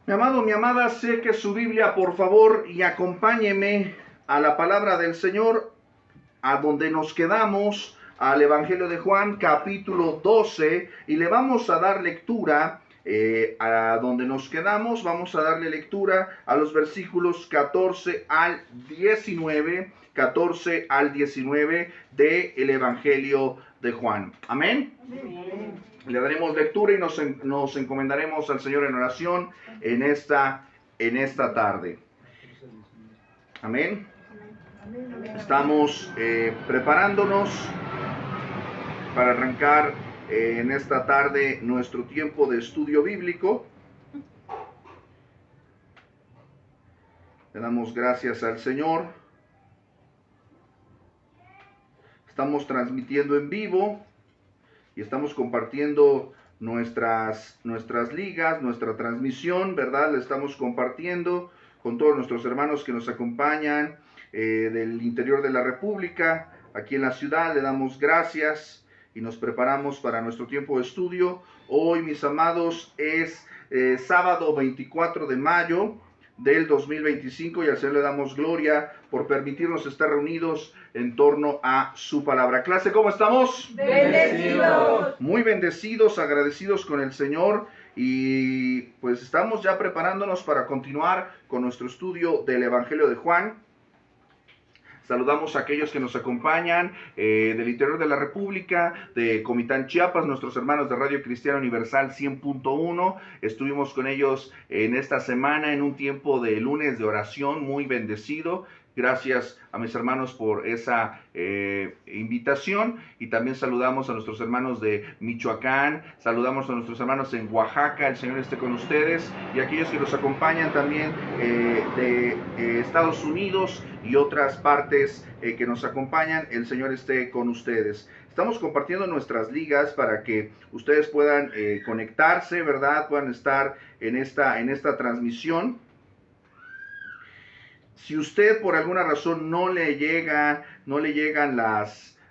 Mi amado, mi amada, seque su Biblia, por favor, y acompáñeme a la palabra del Señor, a donde nos quedamos, al Evangelio de Juan, capítulo 12, y le vamos a dar lectura a donde nos quedamos. Vamos a darle lectura a los versículos 14 al 19, 14 al 19 del Evangelio de Juan. Amén. Amén. Le daremos lectura y nos encomendaremos al Señor en oración en esta tarde. Amén. Estamos preparándonos para arrancar en esta tarde nuestro tiempo de estudio bíblico. Le damos gracias al Señor. Estamos transmitiendo en vivo y estamos compartiendo nuestras ligas, nuestra transmisión, ¿verdad? La estamos compartiendo con todos nuestros hermanos que nos acompañan del interior de la República, aquí en la ciudad. Le damos gracias y nos preparamos para nuestro tiempo de estudio. Hoy, mis amados, es sábado 24 de mayo del 2025 y al Señor le damos gloria por permitirnos estar reunidos en torno a su palabra. Clase, ¿cómo estamos? Bendecidos. Muy bendecidos, agradecidos con el Señor, y pues estamos ya preparándonos para continuar con nuestro estudio del Evangelio de Juan. Saludamos a aquellos que nos acompañan del interior de la República, de Comitán, Chiapas, nuestros hermanos de Radio Cristiana Universal 100.1. Estuvimos con ellos en esta semana en un tiempo de lunes de oración muy bendecido. Gracias a mis hermanos por esa invitación, y también saludamos a nuestros hermanos de Michoacán, saludamos a nuestros hermanos en Oaxaca. El Señor esté con ustedes, y aquellos que nos acompañan también de Estados Unidos y otras partes que nos acompañan. El Señor esté con ustedes. Estamos compartiendo nuestras ligas para que ustedes puedan conectarse, ¿verdad? Puedan estar en esta transmisión. Si usted por alguna razón no le llegan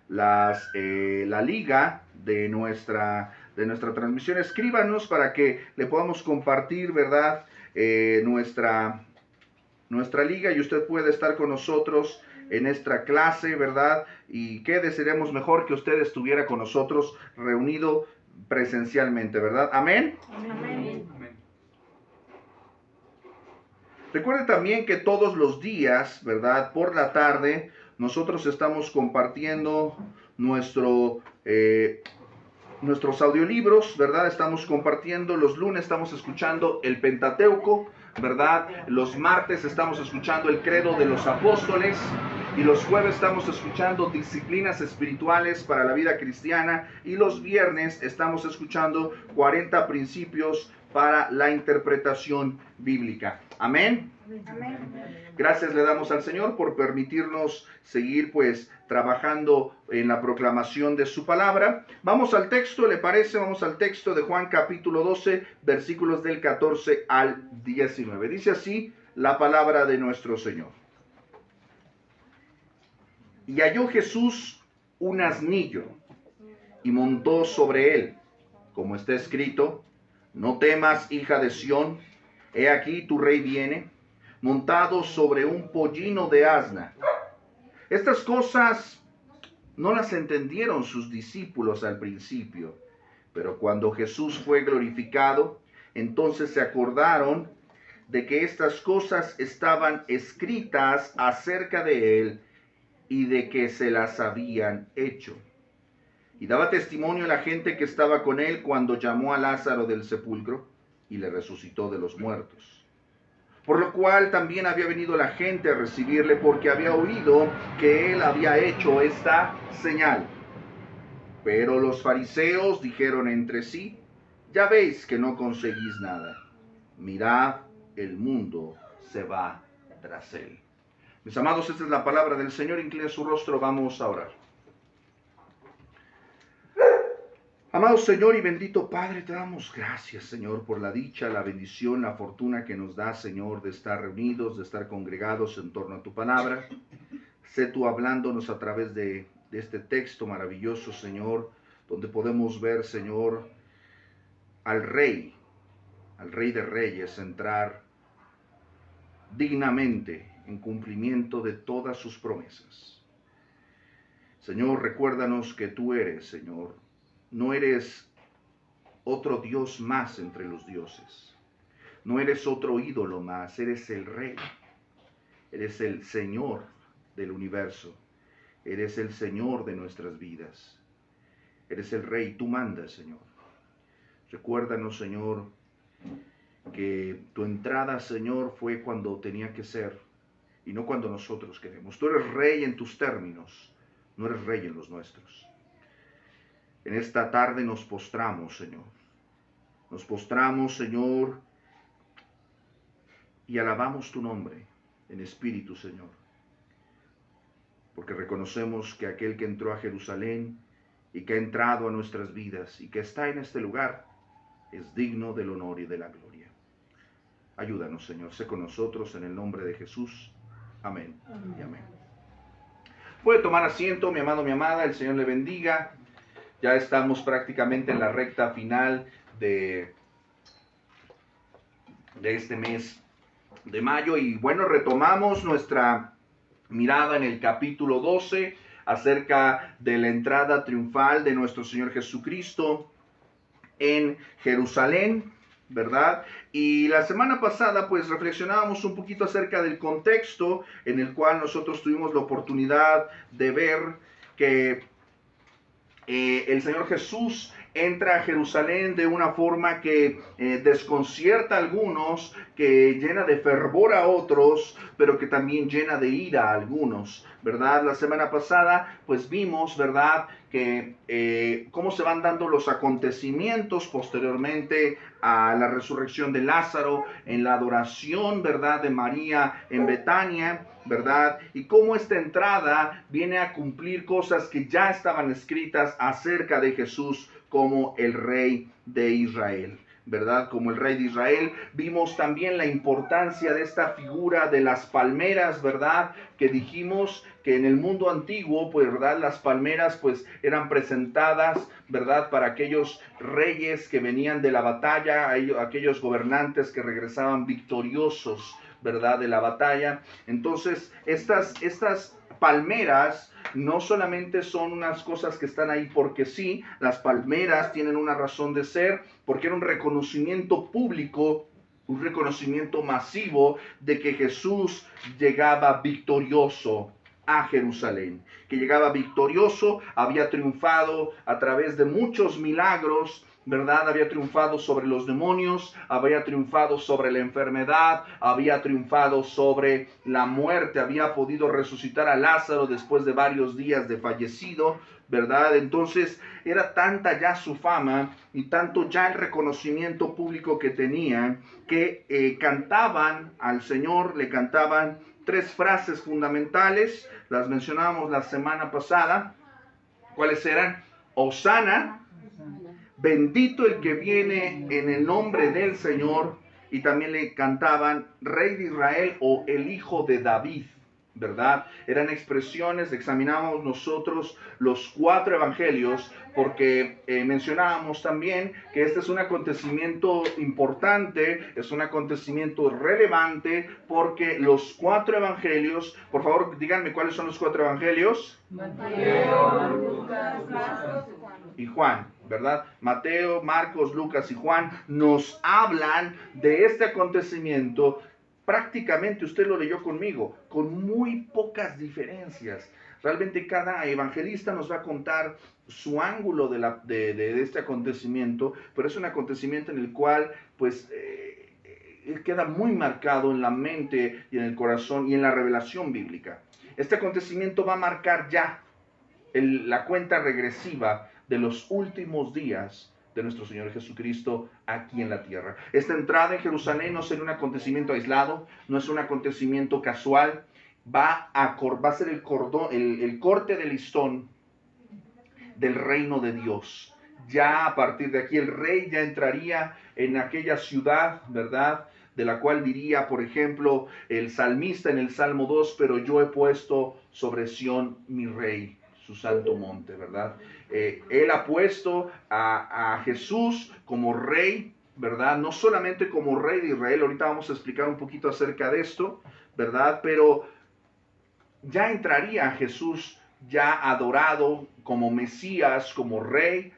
la liga de nuestra transmisión, escríbanos para que le podamos compartir, ¿verdad? Nuestra liga, y usted puede estar con nosotros en esta clase, ¿verdad? Y qué desearíamos mejor que usted estuviera con nosotros reunido presencialmente, ¿verdad? Amén. Amén. Recuerde también que todos los días, ¿verdad? Por la tarde, nosotros estamos compartiendo nuestros audiolibros, ¿verdad? Estamos compartiendo, los lunes estamos escuchando el Pentateuco, ¿verdad? Los martes estamos escuchando el Credo de los Apóstoles, y los jueves estamos escuchando disciplinas espirituales para la vida cristiana, y los viernes estamos escuchando 40 principios para la interpretación bíblica. Amén. Amén. Gracias le damos al Señor por permitirnos seguir pues trabajando en la proclamación de su palabra. Vamos al texto, ¿le parece? Vamos al texto de Juan capítulo 12, versículos del 14 al 19. Dice así la palabra de nuestro Señor. Y halló Jesús un asnillo y montó sobre él, como está escrito: no temas, hija de Sión, he aquí tu rey viene, montado sobre un pollino de asna. Estas cosas no las entendieron sus discípulos al principio, pero cuando Jesús fue glorificado, entonces se acordaron de que estas cosas estaban escritas acerca de él y de que se las habían hecho. Y daba testimonio a la gente que estaba con él cuando llamó a Lázaro del sepulcro y le resucitó de los muertos. Por lo cual también había venido la gente a recibirle, porque había oído que él había hecho esta señal. Pero los fariseos dijeron entre sí: ya veis que no conseguís nada. Mirad, el mundo se va tras él. Mis amados, esta es la palabra del Señor. Incline su rostro, vamos a orar. Amado Señor y bendito Padre, te damos gracias, Señor, por la dicha, la bendición, la fortuna que nos da, Señor, de estar reunidos, de estar congregados en torno a tu palabra. Sé tú hablándonos a través de este texto maravilloso, Señor, donde podemos ver, Señor, al Rey, al Rey de Reyes entrar dignamente en cumplimiento de todas sus promesas. Señor, recuérdanos que tú eres, Señor, no eres otro Dios más entre los dioses, no eres otro ídolo más, eres el Rey, eres el Señor del universo, eres el Señor de nuestras vidas, eres el Rey, tú mandas, Señor. Recuérdanos, Señor, que tu entrada, Señor, fue cuando tenía que ser y no cuando nosotros queremos. Tú eres Rey en tus términos, no eres Rey en los nuestros. En esta tarde nos postramos, Señor. Nos postramos, Señor, y alabamos tu nombre en espíritu, Señor. Porque reconocemos que aquel que entró a Jerusalén y que ha entrado a nuestras vidas y que está en este lugar es digno del honor y de la gloria. Ayúdanos, Señor, sé con nosotros en el nombre de Jesús. Amén y amén. Puede tomar asiento, mi amado, mi amada, el Señor le bendiga. Ya estamos prácticamente en la recta final de este mes de mayo y bueno, retomamos nuestra mirada en el capítulo 12 acerca de la entrada triunfal de nuestro Señor Jesucristo en Jerusalén, ¿verdad? Y la semana pasada pues reflexionábamos un poquito acerca del contexto en el cual nosotros tuvimos la oportunidad de ver que el Señor Jesús entra a Jerusalén de una forma que desconcierta a algunos, que llena de fervor a otros, pero que también llena de ira a algunos, ¿verdad? La semana pasada, pues vimos, ¿verdad?, que cómo se van dando los acontecimientos posteriormente a la resurrección de Lázaro, en la adoración, ¿verdad?, de María en Betania, ¿verdad? Y cómo esta entrada viene a cumplir cosas que ya estaban escritas acerca de Jesús como el Rey de Israel, ¿verdad? Como el Rey de Israel. Vimos también la importancia de esta figura de las palmeras, ¿verdad? Que dijimos que en el mundo antiguo, pues, ¿verdad?, las palmeras, pues, eran presentadas, ¿verdad?, para aquellos reyes que venían de la batalla, aquellos gobernantes que regresaban victoriosos, ¿verdad?, de la batalla. Entonces, estas palmeras no solamente son unas cosas que están ahí porque sí, las palmeras tienen una razón de ser, porque era un reconocimiento público, un reconocimiento masivo de que Jesús llegaba victorioso a Jerusalén, que llegaba victorioso, había triunfado a través de muchos milagros, ¿verdad? Había triunfado sobre los demonios, había triunfado sobre la enfermedad, había triunfado sobre la muerte, había podido resucitar a Lázaro después de varios días de fallecido, ¿verdad? Entonces era tanta ya su fama y tanto ya el reconocimiento público que tenía que cantaban al Señor, le cantaban 3 frases fundamentales, las mencionábamos la semana pasada. ¿Cuáles eran? Hosana, bendito el que viene en el nombre del Señor, y también le cantaban Rey de Israel o el Hijo de David, ¿verdad? Eran expresiones, examinamos nosotros los 4 evangelios, porque mencionábamos también que este es un acontecimiento importante, es un acontecimiento relevante, porque los 4 evangelios, por favor díganme cuáles son los 4 evangelios. Mateo, Lucas, Marcos y Juan, ¿verdad? Mateo, Marcos, Lucas y Juan nos hablan de este acontecimiento. Prácticamente usted lo leyó conmigo, con muy pocas diferencias. Realmente cada evangelista nos va a contar su ángulo de este acontecimiento, pero es un acontecimiento en el cual, pues, queda muy marcado en la mente y en el corazón y en la revelación bíblica. Este acontecimiento va a marcar ya la cuenta regresiva de los últimos días de nuestro Señor Jesucristo aquí en la tierra. Esta entrada en Jerusalén no será un acontecimiento aislado, no es un acontecimiento casual, va a ser el corte de listón del reino de Dios. Ya a partir de aquí el rey ya entraría en aquella ciudad, ¿verdad?, de la cual diría, por ejemplo, el salmista en el Salmo 2, pero yo he puesto sobre Sión mi rey, su santo monte, ¿verdad? Él ha puesto a Jesús como rey ¿verdad? No solamente como rey de Israel, ahorita vamos a explicar un poquito acerca de esto, ¿verdad? Pero ya entraría Jesús ya adorado como Mesías, como rey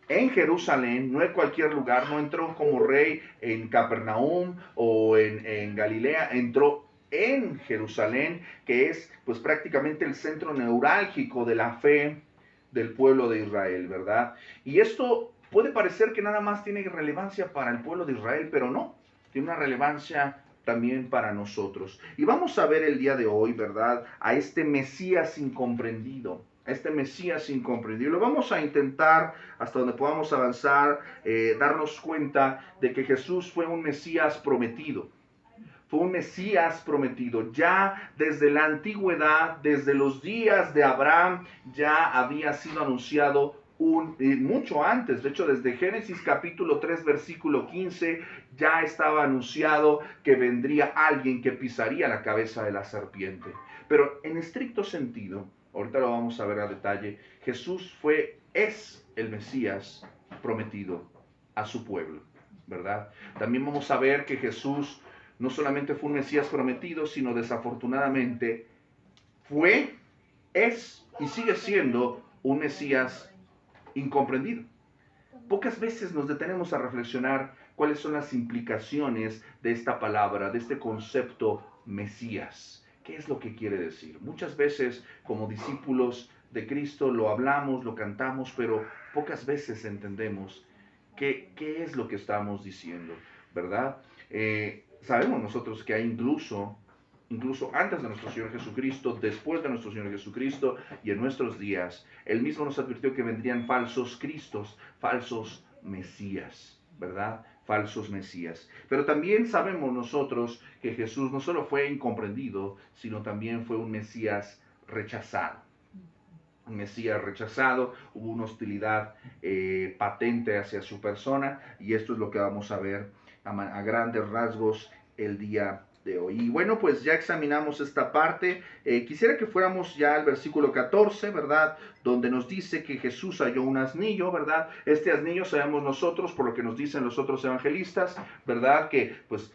en Jerusalén, no en cualquier lugar, no entró como rey en Capernaum o en Galilea, entró en Jerusalén, que es pues prácticamente el centro neurálgico de la fe del pueblo de Israel, ¿verdad? Y esto puede parecer que nada más tiene relevancia para el pueblo de Israel, pero no, tiene una relevancia también para nosotros. Y vamos a ver el día de hoy, ¿verdad? A este Mesías incomprendido, a este Mesías incomprendido. Lo vamos a intentar hasta donde podamos avanzar, darnos cuenta de que Jesús fue un Mesías prometido. Fue un Mesías prometido. Ya desde la antigüedad, desde los días de Abraham, ya había sido anunciado mucho antes. De hecho, desde Génesis capítulo 3, versículo 15, ya estaba anunciado que vendría alguien que pisaría la cabeza de la serpiente. Pero en estricto sentido, ahorita lo vamos a ver a detalle, Jesús es el Mesías prometido a su pueblo, ¿verdad? También vamos a ver que Jesús no solamente fue un Mesías prometido, sino desafortunadamente es y sigue siendo un Mesías incomprendido. Pocas veces nos detenemos a reflexionar cuáles son las implicaciones de esta palabra, de este concepto Mesías. ¿Qué es lo que quiere decir? Muchas veces como discípulos de Cristo lo hablamos, lo cantamos, pero pocas veces entendemos qué es lo que estamos diciendo, ¿verdad? Sabemos nosotros que hay incluso antes de nuestro Señor Jesucristo, después de nuestro Señor Jesucristo y en nuestros días, Él mismo nos advirtió que vendrían falsos cristos, falsos mesías, ¿verdad? Falsos mesías. Pero también sabemos nosotros que Jesús no solo fue incomprendido, sino también fue un Mesías rechazado. Un Mesías rechazado, hubo una hostilidad patente hacia su persona, y esto es lo que vamos a ver a grandes rasgos el día de hoy. Y bueno, pues ya examinamos esta parte. Quisiera que fuéramos ya al versículo 14, ¿verdad? Donde nos dice que Jesús halló un asnillo, ¿verdad? Este asnillo sabemos nosotros, por lo que nos dicen los otros evangelistas, ¿verdad? Que pues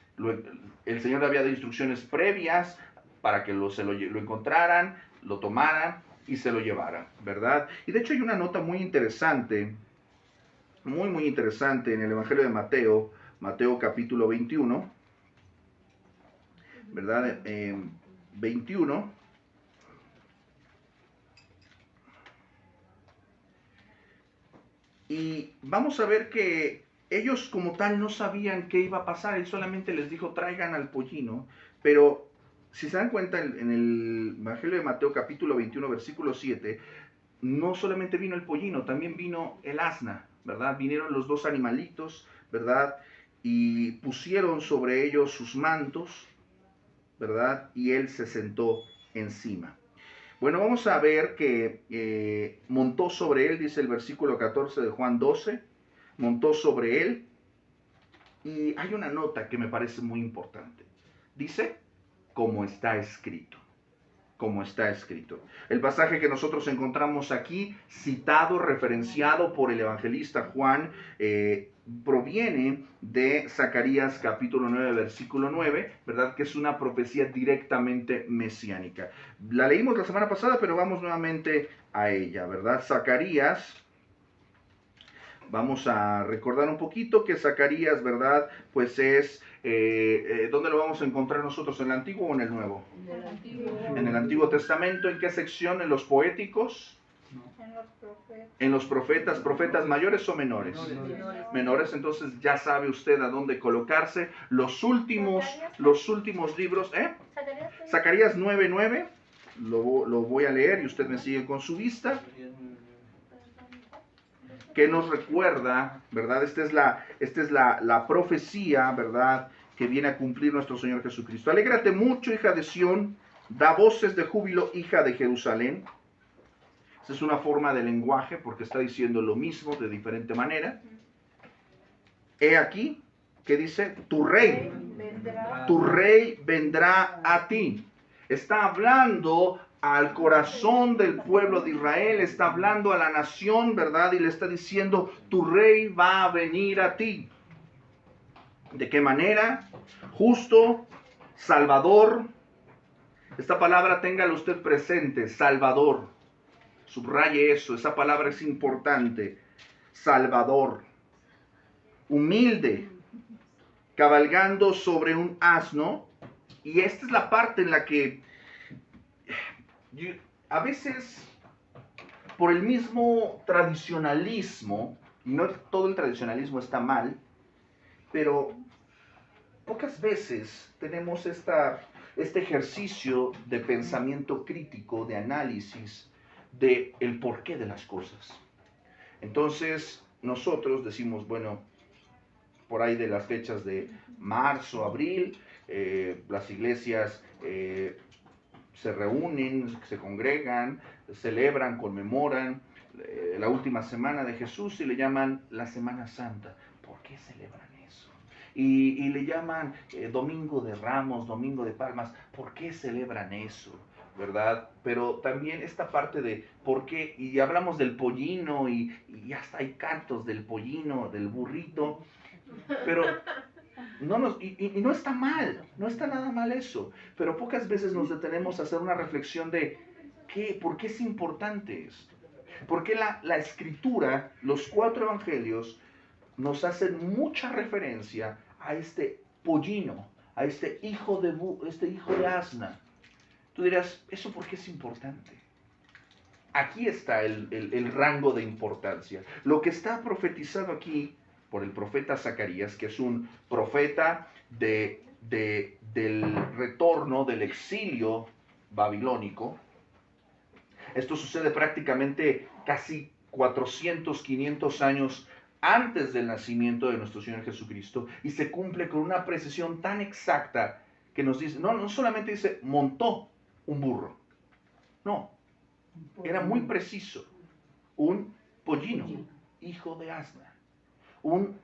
el Señor había dado instrucciones previas para que lo encontraran, lo tomaran y se lo llevaran, ¿verdad? Y de hecho hay una nota muy interesante, muy interesante en el Evangelio de Mateo, Mateo capítulo 21, ¿verdad? 21. Y vamos a ver que ellos como tal no sabían qué iba a pasar. Él solamente les dijo, traigan al pollino. Pero si se dan cuenta, en el Evangelio de Mateo capítulo 21, versículo 7, no solamente vino el pollino, también vino el asna, ¿verdad? Vinieron los dos animalitos, ¿verdad? Y pusieron sobre ellos sus mantos, ¿verdad? Y él se sentó encima. Bueno, vamos a ver que montó sobre él, dice el versículo 14 de Juan 12, montó sobre él, y hay una nota que me parece muy importante. Dice, como está escrito. Como está escrito. El pasaje que nosotros encontramos aquí, citado, referenciado por el evangelista Juan, proviene de Zacarías capítulo 9, versículo 9, ¿verdad? Que es una profecía directamente mesiánica. La leímos la semana pasada, pero vamos nuevamente a ella, ¿verdad? Zacarías, vamos a recordar un poquito que Zacarías, ¿verdad? Pues es, ¿dónde lo vamos a encontrar nosotros? ¿En el Antiguo o en el Nuevo? En el Antiguo. En el Antiguo Testamento. ¿En qué sección? ¿En los poéticos? En los profetas. En los profetas. ¿Profetas mayores o menores? Menores, entonces ya sabe usted a dónde colocarse. Los últimos libros, Zacarías 9:9, lo voy a leer y usted me sigue con su vista. Que nos recuerda, ¿verdad? Esta es la profecía, ¿verdad? Que viene a cumplir nuestro Señor Jesucristo. Alégrate mucho, hija de Sión, da voces de júbilo, hija de Jerusalén. Esa es una forma de lenguaje porque está diciendo lo mismo de diferente manera. He aquí, ¿qué dice? Tu rey vendrá a ti. Está hablando al corazón del pueblo de Israel, está hablando a la nación, ¿verdad? Y le está diciendo, tu rey va a venir a ti. ¿De qué manera? Justo, Salvador. Esta palabra téngalo usted presente, Salvador. Subraye eso, esa palabra es importante. Salvador. Humilde, cabalgando sobre un asno. Y esta es la parte en la que a veces, por el mismo tradicionalismo, y no todo el tradicionalismo está mal, pero pocas veces tenemos este ejercicio de pensamiento crítico, de análisis, de el porqué de las cosas. Entonces, nosotros decimos, bueno, por ahí de las fechas de marzo, abril, las iglesias se reúnen, se congregan, celebran, conmemoran la última semana de Jesús y le llaman la Semana Santa. ¿Por qué celebran eso? Y le llaman Domingo de Ramos, Domingo de Palmas. ¿Por qué celebran eso? ¿Verdad? Pero también esta parte de por qué, y hablamos del pollino y hasta hay cantos del pollino, del burrito, pero no no está mal, no está nada mal eso, pero pocas veces nos detenemos a hacer una reflexión de ¿por qué es importante esto? ¿Por qué la escritura, los 4 evangelios, nos hacen mucha referencia a este pollino, a este hijo de asna? Tú dirás, ¿eso por qué es importante? Aquí está el rango de importancia. Lo que está profetizado aquí por el profeta Zacarías, que es un profeta del retorno, del exilio babilónico. Esto sucede prácticamente casi 400, 500 años antes del nacimiento de nuestro Señor Jesucristo, y se cumple con una precisión tan exacta que nos dice, no solamente dice montó un burro, no, era muy preciso, un pollino, hijo de asna, un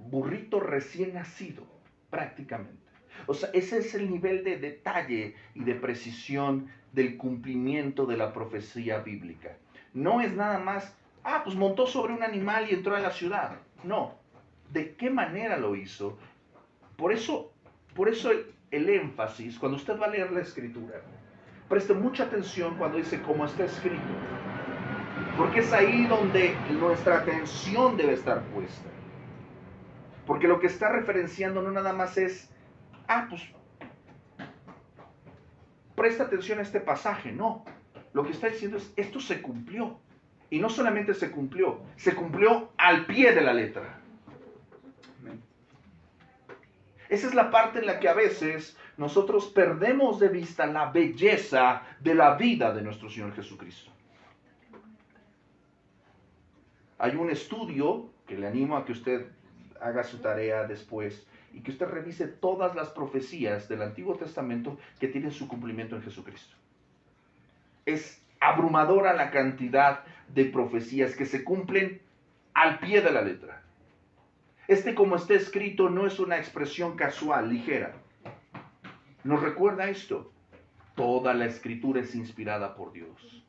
burrito recién nacido, prácticamente. O sea, ese es el nivel de detalle y de precisión del cumplimiento de la profecía bíblica. No es nada más, pues montó sobre un animal y entró a la ciudad. No, ¿de qué manera lo hizo? Por eso el énfasis, cuando usted va a leer la escritura, preste mucha atención cuando dice cómo está escrito, porque es ahí donde nuestra atención debe estar puesta. Porque lo que está referenciando no nada más es, pues presta atención a este pasaje, no. Lo que está diciendo es, esto se cumplió. Y no solamente se cumplió al pie de la letra. Esa es la parte en la que a veces nosotros perdemos de vista la belleza de la vida de nuestro Señor Jesucristo. Hay un estudio que le animo a que usted haga su tarea después y que usted revise todas las profecías del Antiguo Testamento que tienen su cumplimiento en Jesucristo. Es abrumadora la cantidad de profecías que se cumplen al pie de la letra. Como está escrito, no es una expresión casual, ligera. Nos recuerda esto. Toda la escritura es inspirada por Dios.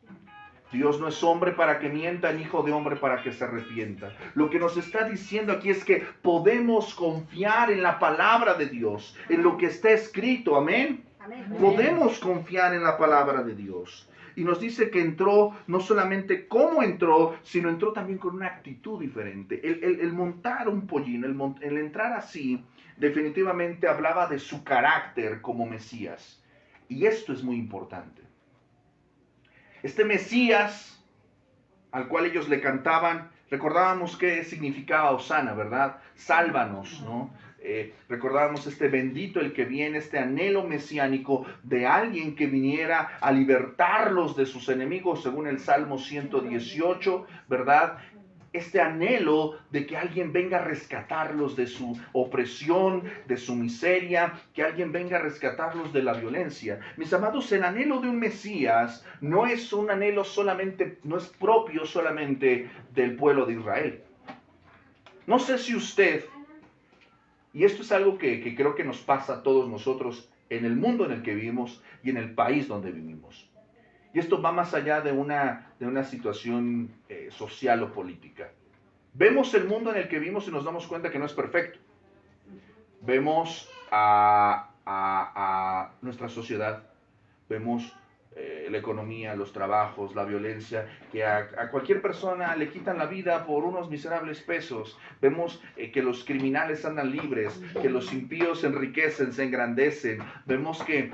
Dios no es hombre para que mienta, ni hijo de hombre para que se arrepienta. Lo que nos está diciendo aquí es que podemos confiar en la palabra de Dios, en lo que está escrito. ¿Amén? Amén. Podemos confiar en la palabra de Dios. Y nos dice que entró, no solamente cómo entró, sino entró también con una actitud diferente. El montar un pollino, el entrar así, definitivamente hablaba de su carácter como Mesías. Y esto es muy importante. Este Mesías, al cual ellos le cantaban, recordábamos qué significaba Hosana, ¿verdad? Sálvanos, ¿no? Recordábamos este bendito el que viene, este anhelo mesiánico de alguien que viniera a libertarlos de sus enemigos, según el Salmo 118, ¿verdad? Este anhelo de que alguien venga a rescatarlos de su opresión, de su miseria, que alguien venga a rescatarlos de la violencia. Mis amados, el anhelo de un Mesías no es un anhelo solamente, no es propio solamente del pueblo de Israel. No sé si usted, y esto es algo que creo que nos pasa a todos nosotros en el mundo en el que vivimos y en el país donde vivimos. Y esto va más allá de una situación social o política. Vemos el mundo en el que vivimos y nos damos cuenta que no es perfecto. vemos a nuestra sociedad, vemos la economía, los trabajos, la violencia, que a cualquier persona le quitan la vida por unos miserables pesos. Vemos que los criminales andan libres, que los impíos se enriquecen, se engrandecen. Vemos que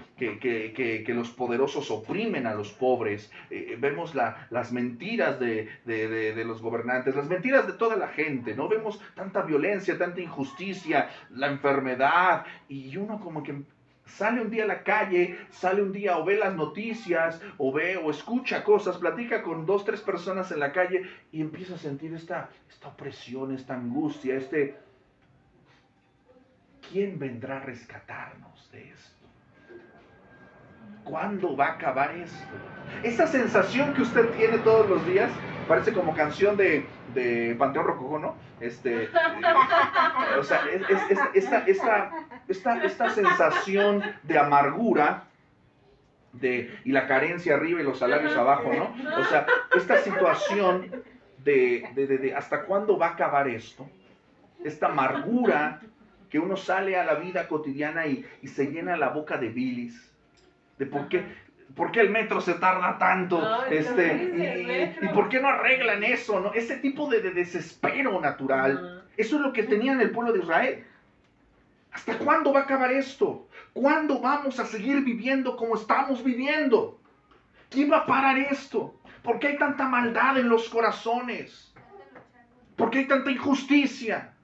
los poderosos oprimen a los pobres. Vemos las mentiras de los gobernantes, las mentiras de toda la gente, ¿no? Vemos tanta violencia, tanta injusticia, la enfermedad, y uno como que sale un día a la calle, sale un día o ve las noticias, o ve o escucha cosas, platica con 2, 3 personas en la calle y empieza a sentir esta opresión, esta angustia, ¿quién vendrá a rescatarnos de esto? ¿Cuándo va a acabar esto? Esa sensación que usted tiene todos los días, parece como canción de Panteón Rococó, ¿no? O sea, esta sensación de amargura y la carencia arriba y los salarios abajo, ¿no? O sea, esta situación de ¿hasta cuándo va a acabar esto? Esta amargura que uno sale a la vida cotidiana y se llena la boca de bilis, de por qué el metro se tarda tanto, y por qué no arreglan eso, ¿no? Ese tipo de desespero natural. Eso es lo que tenían el pueblo de Israel. ¿Hasta cuándo va a acabar esto? ¿Cuándo vamos a seguir viviendo como estamos viviendo? ¿Quién va a parar esto? ¿Por qué hay tanta maldad en los corazones? ¿Por qué hay tanta injusticia?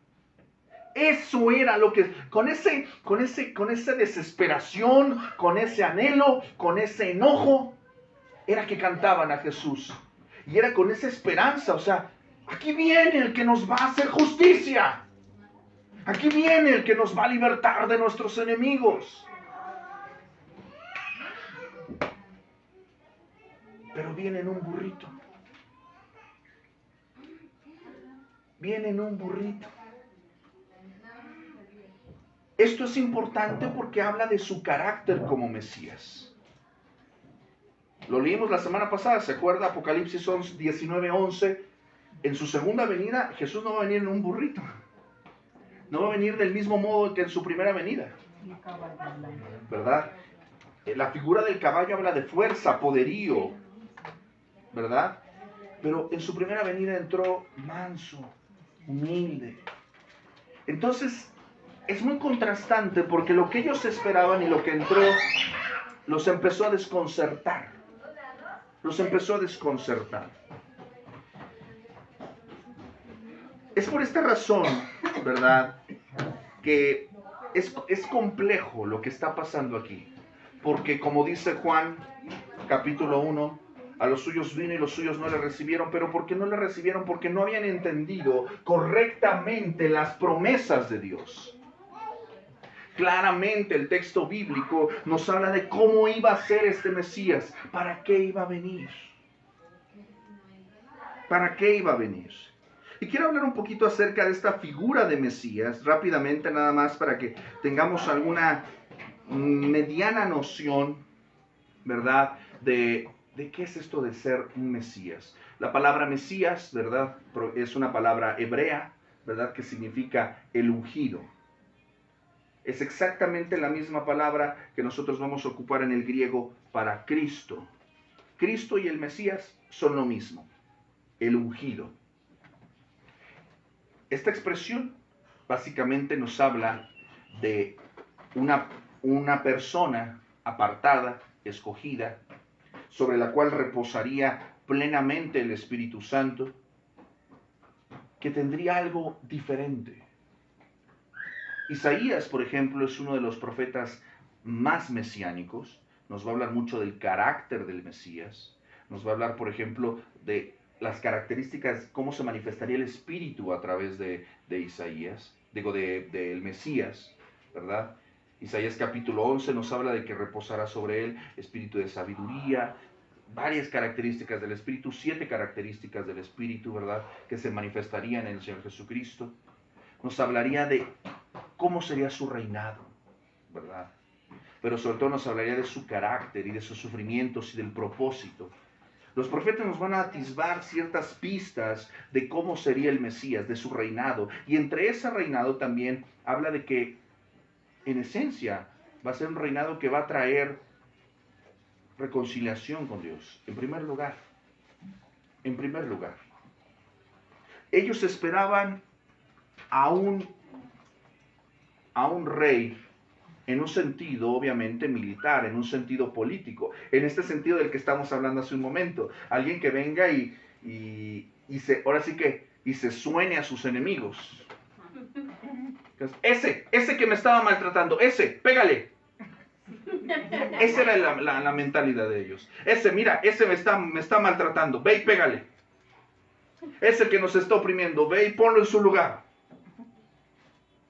Eso era lo que, con esa desesperación, con ese anhelo, con ese enojo, era que cantaban a Jesús. Y era con esa esperanza, o sea, aquí viene el que nos va a hacer justicia. Aquí viene el que nos va a libertar de nuestros enemigos. Pero viene en un burrito. Viene en un burrito. Esto es importante porque habla de su carácter como Mesías. Lo leímos la semana pasada, ¿se acuerda? Apocalipsis 19:11. En su segunda venida, Jesús no va a venir en un burrito. No va a venir del mismo modo que en su primera venida. ¿Verdad? La figura del caballo habla de fuerza, poderío. ¿Verdad? Pero en su primera venida entró manso, humilde. Entonces, es muy contrastante porque lo que ellos esperaban y lo que entró los empezó a desconcertar. Los empezó a desconcertar. Es por esta razón, ¿verdad?, que es complejo lo que está pasando aquí. Porque como dice Juan, capítulo 1, a los suyos vino y los suyos no le recibieron. ¿Pero por qué no le recibieron? Porque no habían entendido correctamente las promesas de Dios. Claramente el texto bíblico nos habla de cómo iba a ser este Mesías, para qué iba a venir. ¿Para qué iba a venir? Y quiero hablar un poquito acerca de esta figura de Mesías, rápidamente nada más para que tengamos alguna mediana noción, ¿verdad?, de qué es esto de ser un Mesías. La palabra Mesías, ¿verdad?, es una palabra hebrea, ¿verdad?, que significa el ungido. Es exactamente la misma palabra que nosotros vamos a ocupar en el griego para Cristo. Cristo y el Mesías son lo mismo, el ungido. Esta expresión básicamente nos habla de una persona apartada, escogida, sobre la cual reposaría plenamente el Espíritu Santo, que tendría algo diferente. Isaías, por ejemplo, es uno de los profetas más mesiánicos. Nos va a hablar mucho del carácter del Mesías. Nos va a hablar, por ejemplo, de las características, cómo se manifestaría el Espíritu a través de Isaías, del Mesías, ¿verdad? Isaías capítulo 11 nos habla de que reposará sobre él espíritu de sabiduría, varias características del Espíritu, 7 características del Espíritu, ¿verdad?, que se manifestarían en el Señor Jesucristo. Nos hablaría de cómo sería su reinado, ¿verdad? Pero sobre todo nos hablaría de su carácter y de sus sufrimientos y del propósito. Los profetas nos van a atisbar ciertas pistas de cómo sería el Mesías, de su reinado. Y entre ese reinado también habla de que en esencia, va a ser un reinado que va a traer reconciliación con Dios, en primer lugar. En primer lugar. Ellos esperaban a un rey en un sentido obviamente militar, en un sentido político, en este sentido del que estamos hablando hace un momento. Alguien que venga y se suene a sus enemigos. Ese que me estaba maltratando, pégale. Esa era la mentalidad de ellos. Mira, me está maltratando, ve y pégale. Ese que nos está oprimiendo, ve y ponlo en su lugar.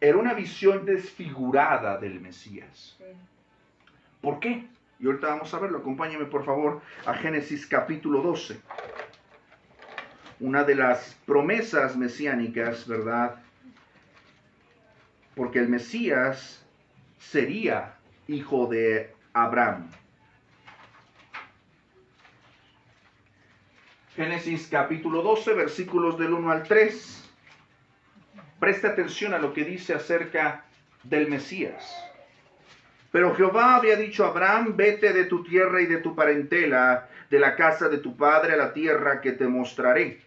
Era una visión desfigurada del Mesías. ¿Por qué? Y ahorita vamos a verlo. Acompáñame por favor a Génesis capítulo 12. Una de las promesas mesiánicas, ¿verdad? Porque el Mesías sería hijo de Abraham. Génesis capítulo 12, versículos del 1 al 3. Presta atención a lo que dice acerca del Mesías. Pero Jehová había dicho a Abraham, vete de tu tierra y de tu parentela, de la casa de tu padre a la tierra que te mostraré.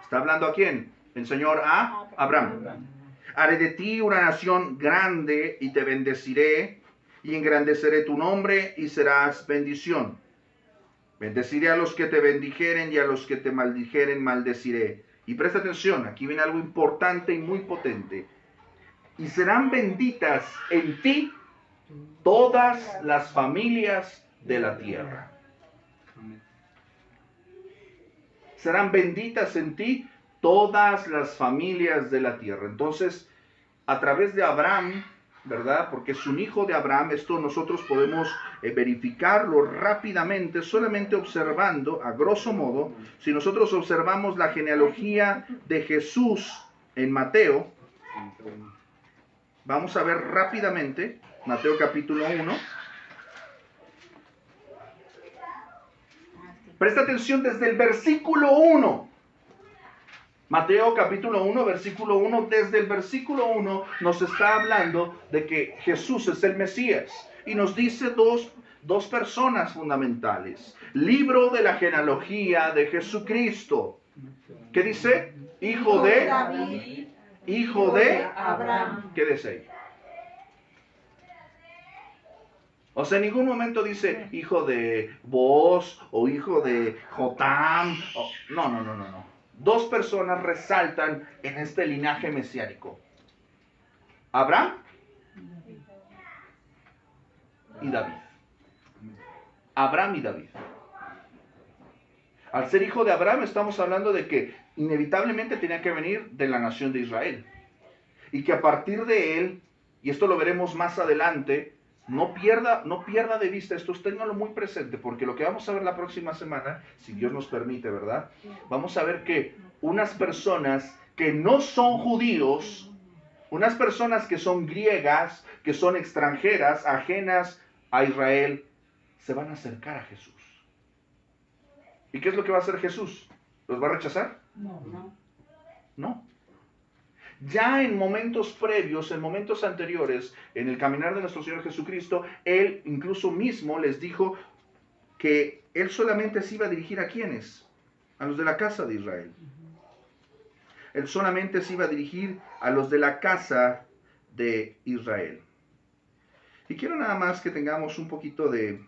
¿Está hablando a quién? El Señor a Abraham. Haré de ti una nación grande y te bendeciré y engrandeceré tu nombre y serás bendición. Bendeciré a los que te bendijeren y a los que te maldijeren maldeciré. Y presta atención, aquí viene algo importante y muy potente. Y serán benditas en ti todas las familias de la tierra. Serán benditas en ti todas las familias de la tierra. Entonces, a través de Abraham, ¿verdad? Porque es un hijo de Abraham, esto nosotros podemos verificarlo rápidamente, solamente observando, a grosso modo, si nosotros observamos la genealogía de Jesús en Mateo, vamos a ver rápidamente, Mateo capítulo 1. Presta atención desde el versículo 1. Mateo capítulo 1, versículo 1, desde el versículo 1 nos está hablando de que Jesús es el Mesías. Y nos dice dos personas fundamentales. Libro de la genealogía de Jesucristo. ¿Qué dice? Hijo de David, hijo de Abraham. ¿Qué dice ahí? O sea, en ningún momento dice hijo de Boaz o hijo de Jotam. No. Dos personas resaltan en este linaje mesiánico. Abraham y David. Abraham y David. Al ser hijo de Abraham estamos hablando de que inevitablemente tenía que venir de la nación de Israel. Y que a partir de él, y esto lo veremos más adelante, no pierda de vista esto, ténganlo muy presente, porque lo que vamos a ver la próxima semana, si Dios nos permite, ¿verdad? Vamos a ver que unas personas que no son judíos, unas personas que son griegas, que son extranjeras, ajenas a Israel, se van a acercar a Jesús. ¿Y qué es lo que va a hacer Jesús? ¿Los va a rechazar? No. Ya en momentos previos, en momentos anteriores, en el caminar de nuestro Señor Jesucristo, Él incluso mismo les dijo que Él solamente se iba a dirigir a ¿quiénes? A los de la casa de Israel. Él solamente se iba a dirigir a los de la casa de Israel. Y quiero nada más que tengamos un poquito de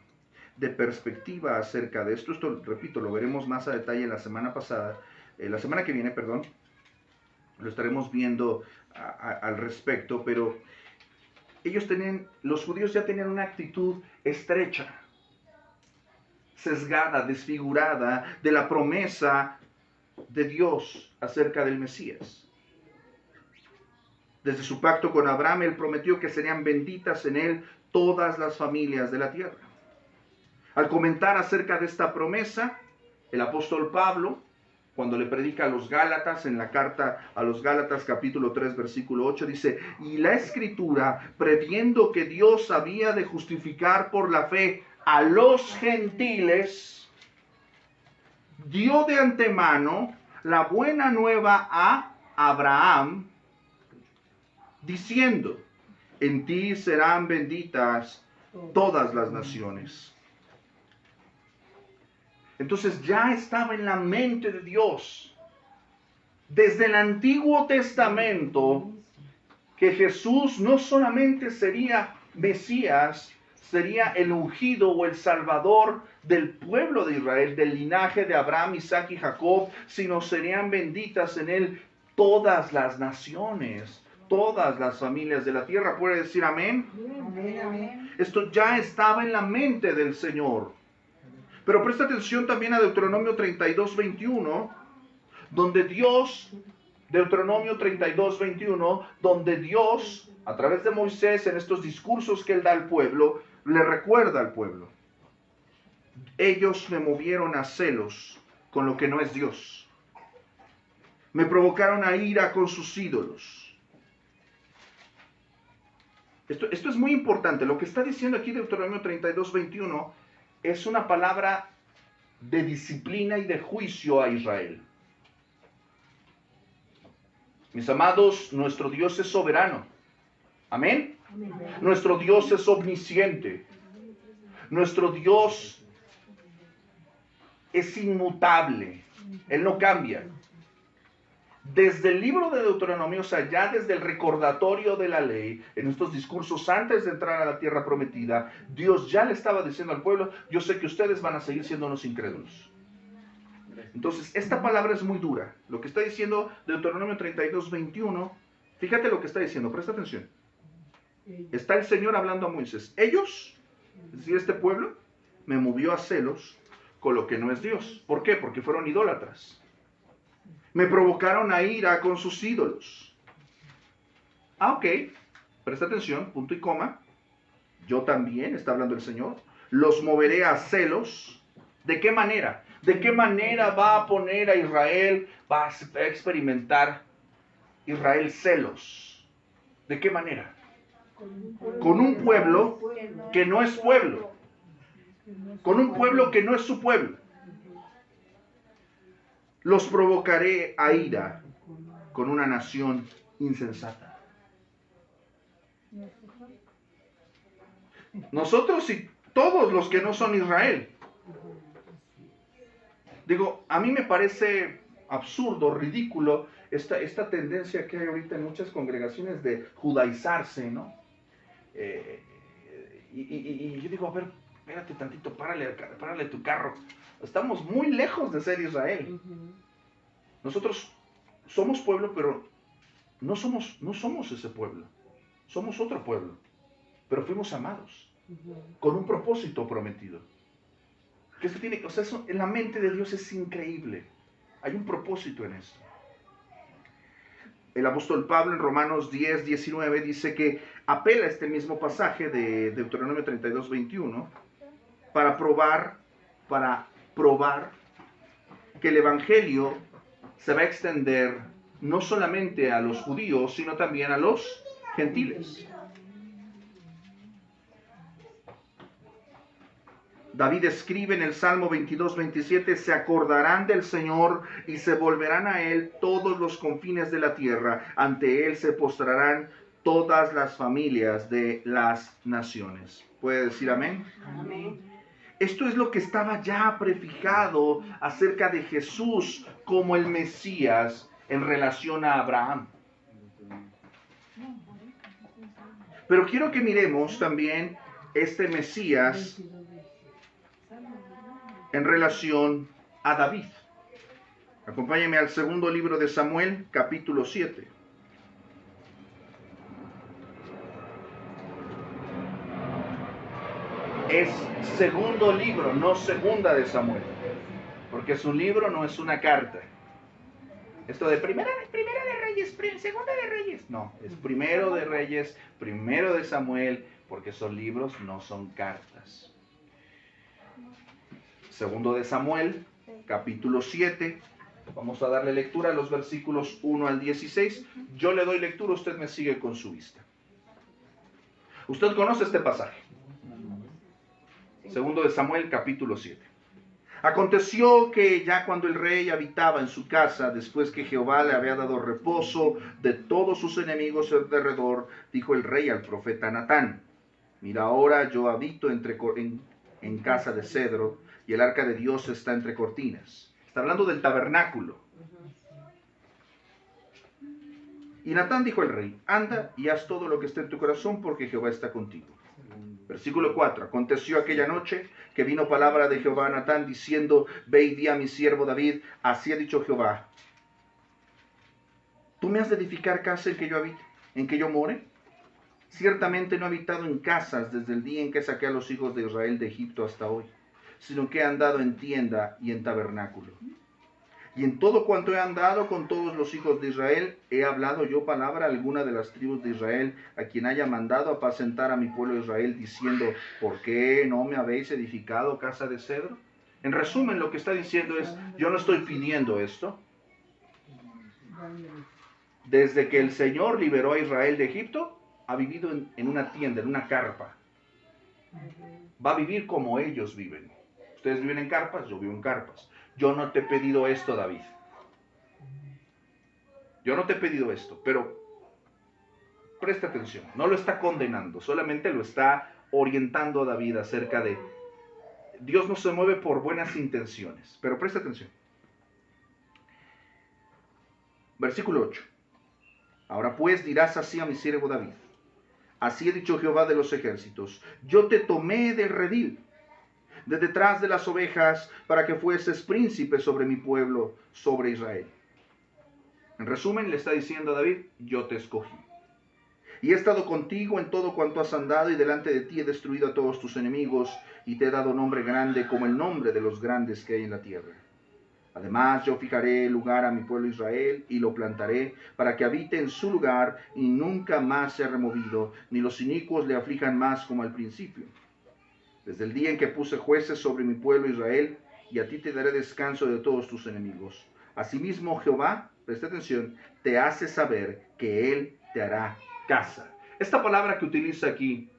perspectiva acerca de esto. Esto, repito, lo veremos más a detalle la semana que viene, lo estaremos viendo al respecto, pero los judíos ya tenían una actitud estrecha, sesgada, desfigurada de la promesa de Dios acerca del Mesías. Desde su pacto con Abraham, él prometió que serían benditas en él todas las familias de la tierra. Al comentar acerca de esta promesa, el apóstol Pablo, cuando le predica a los Gálatas, en la carta a los Gálatas capítulo 3 versículo 8, dice, y la Escritura, previendo que Dios había de justificar por la fe a los gentiles, dio de antemano la buena nueva a Abraham, diciendo, En ti serán benditas todas las naciones. Entonces ya estaba en la mente de Dios, desde el Antiguo Testamento, que Jesús no solamente sería Mesías, sería el ungido o el salvador del pueblo de Israel, del linaje de Abraham, Isaac y Jacob, sino serían benditas en él todas las naciones, todas las familias de la tierra. ¿Puede decir amén? Amén. Esto ya estaba en la mente del Señor. Pero presta atención también a Deuteronomio 32, 21, donde Dios, Deuteronomio 32, 21, donde Dios, a través de Moisés, en estos discursos que él da al pueblo, le recuerda al pueblo: ellos me movieron a celos con lo que no es Dios. Me provocaron a ira con sus ídolos. Esto es muy importante. Lo que está diciendo aquí Deuteronomio 32, 21 es una palabra de disciplina y de juicio a Israel. Mis amados, nuestro Dios es soberano. Amén. Nuestro Dios es omnisciente. Nuestro Dios es inmutable. Él no cambia. Desde el libro de Deuteronomio, o sea, ya desde el recordatorio de la ley, en estos discursos antes de entrar a la tierra prometida, Dios ya le estaba diciendo al pueblo: yo sé que ustedes van a seguir siendo unos incrédulos. Entonces, esta palabra es muy dura. Lo que está diciendo Deuteronomio 32, 21, fíjate lo que está diciendo, presta atención. Está el Señor hablando a Moisés. Ellos, es decir, este pueblo, me movió a celos con lo que no es Dios. ¿Por qué? Porque fueron idólatras. Me provocaron a ira con sus ídolos. Ok, presta atención, punto y coma. Yo también, está hablando el Señor, los moveré a celos. ¿De qué manera? ¿De qué manera va a poner a Israel, va a experimentar Israel celos? ¿De qué manera? Con un pueblo que no es pueblo. Con un pueblo que no es su pueblo. Los provocaré a ira con una nación insensata. Nosotros y todos los que no son Israel. Digo, a mí me parece absurdo, ridículo, esta tendencia que hay ahorita en muchas congregaciones de judaizarse, ¿no? Y yo digo, a ver, espérate tantito, párale tu carro. Estamos muy lejos de ser Israel. Nosotros somos pueblo, pero no somos ese pueblo. Somos otro pueblo. Pero fuimos amados con un propósito prometido. Que esto tiene, o sea, eso en la mente de Dios es increíble. Hay un propósito en esto. El apóstol Pablo en Romanos 10, 19 dice que apela a este mismo pasaje de Deuteronomio 32, 21 para probar que el evangelio se va a extender no solamente a los judíos, sino también a los gentiles. David escribe en el Salmo 22, 27, se acordarán del Señor y se volverán a Él todos los confines de la tierra. Ante Él se postrarán todas las familias de las naciones. ¿Puede decir amén? Amén. Esto es lo que estaba ya prefijado acerca de Jesús como el Mesías en relación a Abraham. Pero quiero que miremos también este Mesías en relación a David. Acompáñenme al segundo libro de Samuel, capítulo 7. Es segundo libro, no segunda de Samuel. Porque es un libro, no es una carta. Esto de primera de Reyes, segunda de Reyes. No, es primero de Reyes, primero de Samuel, porque son libros, no son cartas. Segundo de Samuel, capítulo 7. Vamos a darle lectura a los versículos 1 al 16. Yo le doy lectura, usted me sigue con su vista. Usted conoce este pasaje. Segundo de Samuel, capítulo 7. Aconteció que ya cuando el rey habitaba en su casa, después que Jehová le había dado reposo de todos sus enemigos alrededor, dijo el rey al profeta Natán: mira, ahora yo habito en casa de cedro, y el arca de Dios está entre cortinas. Está hablando del tabernáculo. Y Natán dijo al rey: anda y haz todo lo que esté en tu corazón, porque Jehová está contigo. Versículo 4. Aconteció aquella noche que vino palabra de Jehová a Natán, diciendo: ve y di a mi siervo David, así ha dicho Jehová: ¿tú me has de edificar casa en que yo habite, en que yo more? Ciertamente no he habitado en casas desde el día en que saqué a los hijos de Israel de Egipto hasta hoy, sino que he andado en tienda y en tabernáculo. Y en todo cuanto he andado con todos los hijos de Israel, he hablado yo palabra a alguna de las tribus de Israel, a quien haya mandado apacentar a mi pueblo Israel, diciendo: ¿por qué no me habéis edificado casa de cedro? En resumen, lo que está diciendo es: yo no estoy pidiendo esto. Desde que el Señor liberó a Israel de Egipto, ha vivido en una tienda, en una carpa. Va a vivir como ellos viven. Ustedes viven en carpas, yo vivo en carpas. Yo no te he pedido esto, David. Yo no te he pedido esto, pero presta atención. No lo está condenando, solamente lo está orientando a David acerca de... Dios no se mueve por buenas intenciones, pero presta atención. Versículo 8. Ahora pues dirás así a mi siervo David: así ha dicho Jehová de los ejércitos: yo te tomé del redil, de detrás de las ovejas, para que fueses príncipe sobre mi pueblo, sobre Israel. En resumen, le está diciendo a David: yo te escogí. Y he estado contigo en todo cuanto has andado, y delante de ti he destruido a todos tus enemigos, y te he dado nombre grande como el nombre de los grandes que hay en la tierra. Además, yo fijaré lugar a mi pueblo Israel, y lo plantaré, para que habite en su lugar, y nunca más sea removido, ni los inicuos le aflijan más como al principio. Desde el día en que puse jueces sobre mi pueblo Israel, y a ti te daré descanso de todos tus enemigos. Asimismo Jehová, presta atención, te hace saber que Él te hará casa. Esta palabra que utiliza aquí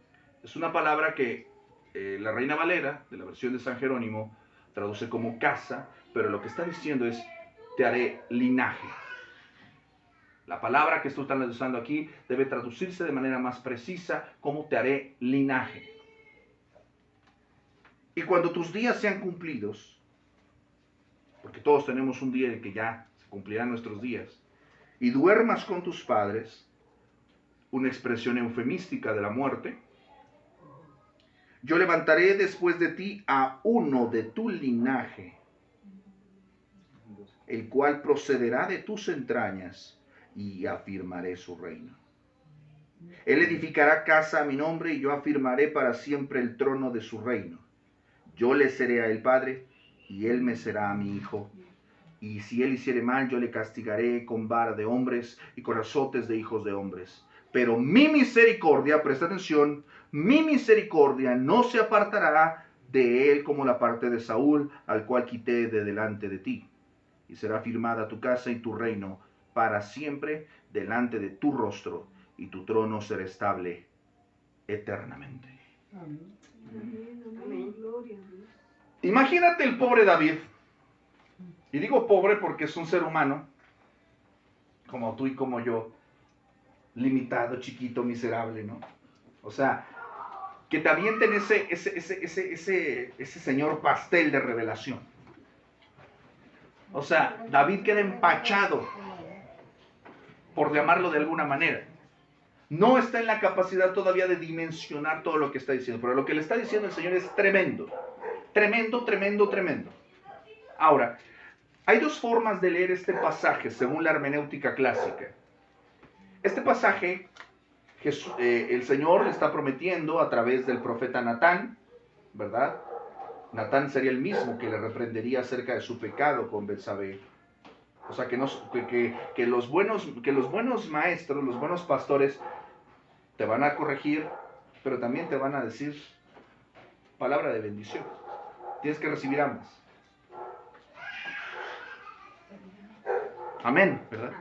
es una palabra que la Reina Valera, de la versión de San Jerónimo, traduce como casa, pero lo que está diciendo es: te haré linaje. La palabra que estoy usando aquí debe traducirse de manera más precisa como te haré linaje. Y cuando tus días sean cumplidos, porque todos tenemos un día en el que ya se cumplirán nuestros días, y duermas con tus padres, una expresión eufemística de la muerte, yo levantaré después de ti a uno de tu linaje, el cual procederá de tus entrañas, y afirmaré su reino. Él edificará casa a mi nombre, y yo afirmaré para siempre el trono de su reino. Yo le seré a él padre, y él me será a mi hijo. Y si él hiciere mal, yo le castigaré con vara de hombres y con azotes de hijos de hombres. Pero mi misericordia, presta atención, mi misericordia no se apartará de él como la parte de Saúl, al cual quité de delante de ti. Y será firmada tu casa y tu reino para siempre delante de tu rostro, y tu trono será estable eternamente. Amén. Amén. Gloria a Dios. Imagínate el pobre David, y digo pobre porque es un ser humano, como tú y como yo, limitado, chiquito, miserable, ¿no? O sea, que te avienten ese señor pastel de revelación. O sea, David queda empachado, por llamarlo de alguna manera. No está en la capacidad todavía de dimensionar todo lo que está diciendo, pero lo que le está diciendo el Señor es tremendo. Tremendo, tremendo, tremendo. Ahora, hay dos formas de leer este pasaje según la hermenéutica clásica. Este pasaje, el Señor le está prometiendo a través del profeta Natán, ¿verdad? Natán sería el mismo que le reprendería acerca de su pecado con Betsabé. O sea, que los buenos maestros, los buenos pastores, te van a corregir, pero también te van a decir palabra de bendición. Tienes que recibir ambas. Amén, ¿verdad?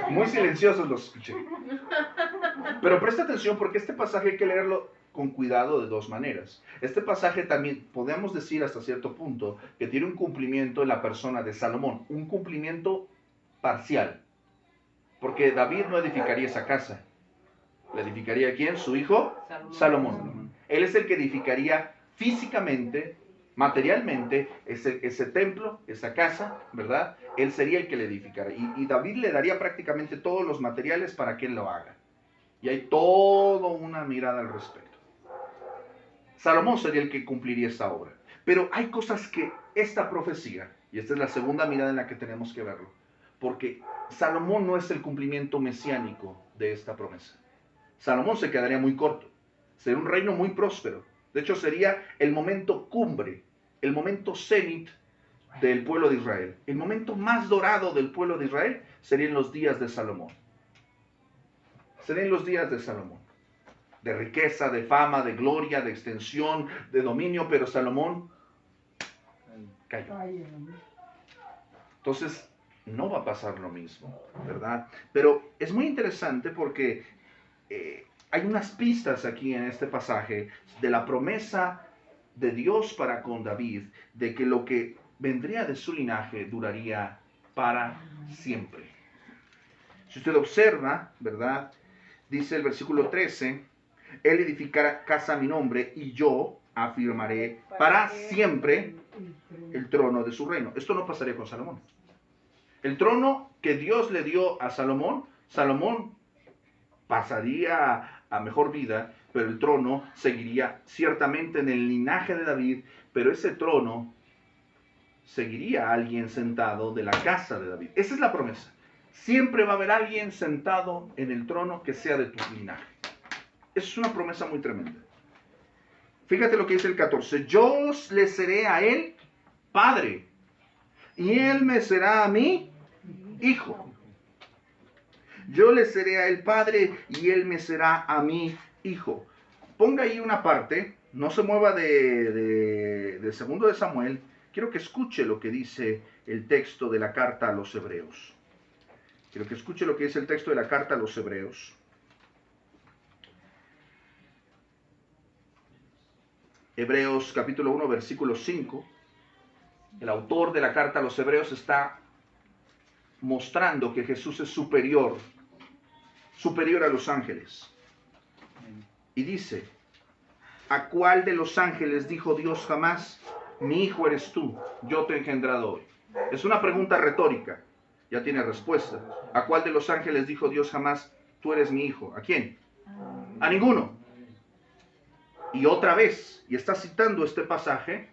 Muy silenciosos los escuché. Pero presta atención porque este pasaje hay que leerlo con cuidado de dos maneras. Este pasaje también podemos decir hasta cierto punto que tiene un cumplimiento en la persona de Salomón, un cumplimiento parcial, porque David no edificaría esa casa. ¿La edificaría quién? Su hijo Salomón. Él es el que edificaría físicamente, materialmente, ese templo, esa casa, ¿verdad? Él sería el que le edificara. Y David le daría prácticamente todos los materiales para que él lo haga. Y hay toda una mirada al respecto. Salomón sería el que cumpliría esta obra. Pero hay cosas que esta profecía, y esta es la segunda mirada en la que tenemos que verlo, porque Salomón no es el cumplimiento mesiánico de esta promesa. Salomón se quedaría muy corto. Sería un reino muy próspero. De hecho, sería el momento cumbre, el momento cenit del pueblo de Israel. El momento más dorado del pueblo de Israel serían los días de Salomón. Serían los días de Salomón. De riqueza, de fama, de gloria, de extensión, de dominio, pero Salomón cayó. Entonces, no va a pasar lo mismo, ¿verdad? Pero es muy interesante porque hay unas pistas aquí en este pasaje de la promesa de Dios para con David, de que lo que vendría de su linaje duraría para siempre. Si usted observa, ¿verdad? Dice el versículo 13, Él edificará casa a mi nombre y yo afirmaré para siempre el trono de su reino. Esto no pasaría con Salomón. El trono que Dios le dio a Salomón, Salomón pasaría a mejor vida, pero el trono seguiría ciertamente en el linaje de David, pero ese trono seguiría a alguien sentado de la casa de David. Esa es la promesa. Siempre va a haber alguien sentado en el trono que sea de tu linaje. Esa es una promesa muy tremenda. Fíjate lo que dice el 14. Yo le seré a él padre, y él me será a mí hijo. Yo le seré a él padre, y él me será a mí hijo. Ponga ahí una parte, no se mueva de segundo de Samuel. Quiero que escuche lo que dice el texto de la carta a los hebreos. Quiero que escuche lo que dice el texto de la carta a los hebreos. Hebreos capítulo 1, versículo 5. El autor de la carta a los hebreos está mostrando que Jesús es superior a los ángeles. Y dice, ¿a cuál de los ángeles dijo Dios jamás, mi hijo eres tú, yo te he engendrado hoy? Es una pregunta retórica, ya tiene respuesta. ¿A cuál de los ángeles dijo Dios jamás, tú eres mi hijo? ¿A quién? A ninguno. Y otra vez, y está citando este pasaje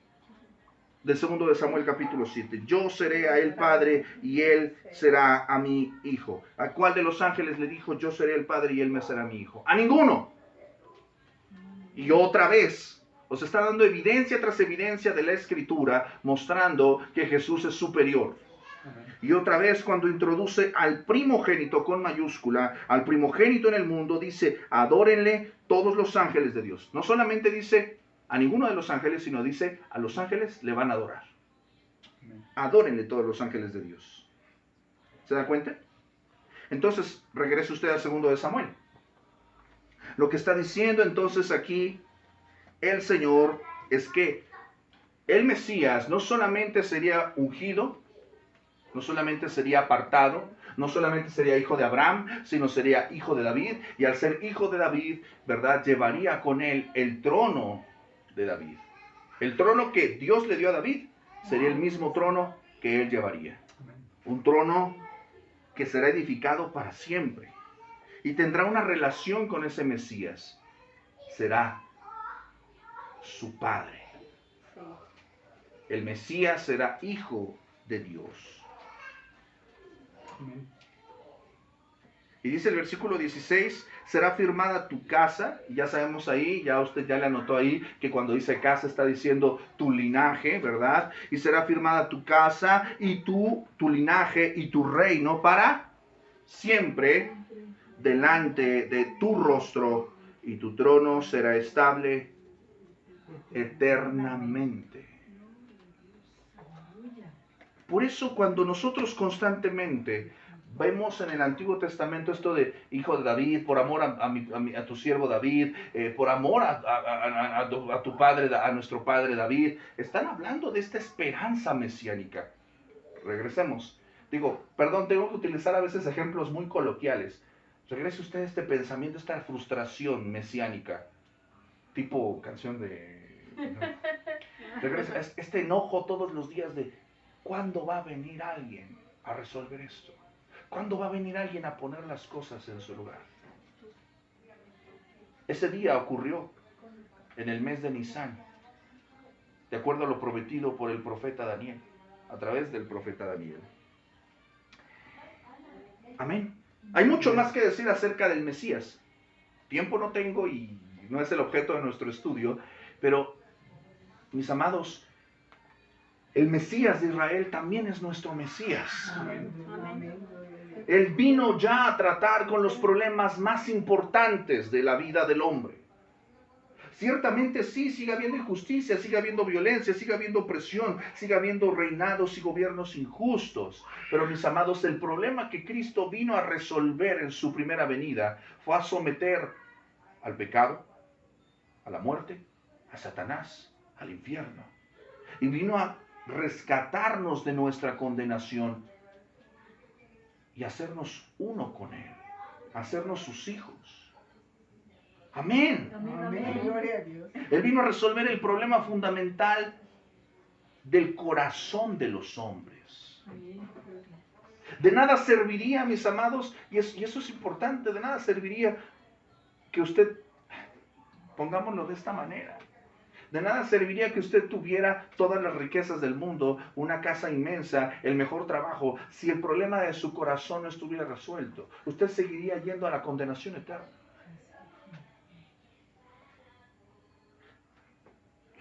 del segundo de Samuel capítulo 7. Yo seré a él padre y él será a mi hijo. ¿A cuál de los ángeles le dijo yo seré el padre y él me será mi hijo? A ninguno. Y otra vez, os está dando evidencia tras evidencia de la escritura, mostrando que Jesús es superior. Y otra vez cuando introduce al primogénito con mayúscula, al primogénito en el mundo, dice, adórenle todos los ángeles de Dios. No solamente dice a ninguno de los ángeles, sino dice, a los ángeles le van a adorar. Adórenle todos los ángeles de Dios. ¿Se da cuenta? Entonces, regrese usted al segundo de Samuel. Lo que está diciendo entonces aquí el Señor es que el Mesías no solamente sería ungido, no solamente sería apartado, no solamente sería hijo de Abraham, sino sería hijo de David. Y al ser hijo de David, ¿verdad? Llevaría con él el trono de David. El trono que Dios le dio a David sería el mismo trono que él llevaría. Un trono que será edificado para siempre. Y tendrá una relación con ese Mesías. Será su padre. El Mesías será hijo de Dios. Y dice el versículo 16, será firmada tu casa. Y ya sabemos ahí, ya usted ya le anotó ahí, que cuando dice casa está diciendo tu linaje, ¿verdad? Y será firmada tu casa y tu linaje y tu reino para siempre delante de tu rostro, y tu trono será estable eternamente. Por eso cuando nosotros constantemente Vemos en el Antiguo Testamento esto de hijo de David, por amor a tu siervo David, por amor a tu padre, a nuestro padre David. Están hablando de esta esperanza mesiánica. Regresemos. Digo, perdón, tengo que utilizar a veces ejemplos muy coloquiales. Regrese usted a este pensamiento, esta frustración mesiánica. Tipo canción de... Regrese a este enojo todos los días de ¿cuándo va a venir alguien a resolver esto? ¿Cuándo va a venir alguien a poner las cosas en su lugar? Ese día ocurrió en el mes de Nisan, de acuerdo a lo prometido por el profeta Daniel, a través del profeta Daniel. Amén. Hay mucho más que decir acerca del Mesías. Tiempo no tengo y no es el objeto de nuestro estudio, pero, mis amados, el Mesías de Israel también es nuestro Mesías. Amén. Él vino ya a tratar con los problemas más importantes de la vida del hombre. Ciertamente sí, sigue habiendo injusticia, sigue habiendo violencia, sigue habiendo opresión, sigue habiendo reinados y gobiernos injustos. Pero mis amados, el problema que Cristo vino a resolver en su primera venida fue a someter al pecado, a la muerte, a Satanás, al infierno. Y vino a rescatarnos de nuestra condenación y hacernos uno con Él, hacernos sus hijos. Amén. Amén. Gloria a Dios. Él vino a resolver el problema fundamental del corazón de los hombres. De nada serviría, mis amados, y eso es importante, de nada serviría que usted, pongámoslo de esta manera, de nada serviría que usted tuviera todas las riquezas del mundo, una casa inmensa, el mejor trabajo, si el problema de su corazón no estuviera resuelto. Usted seguiría yendo a la condenación eterna.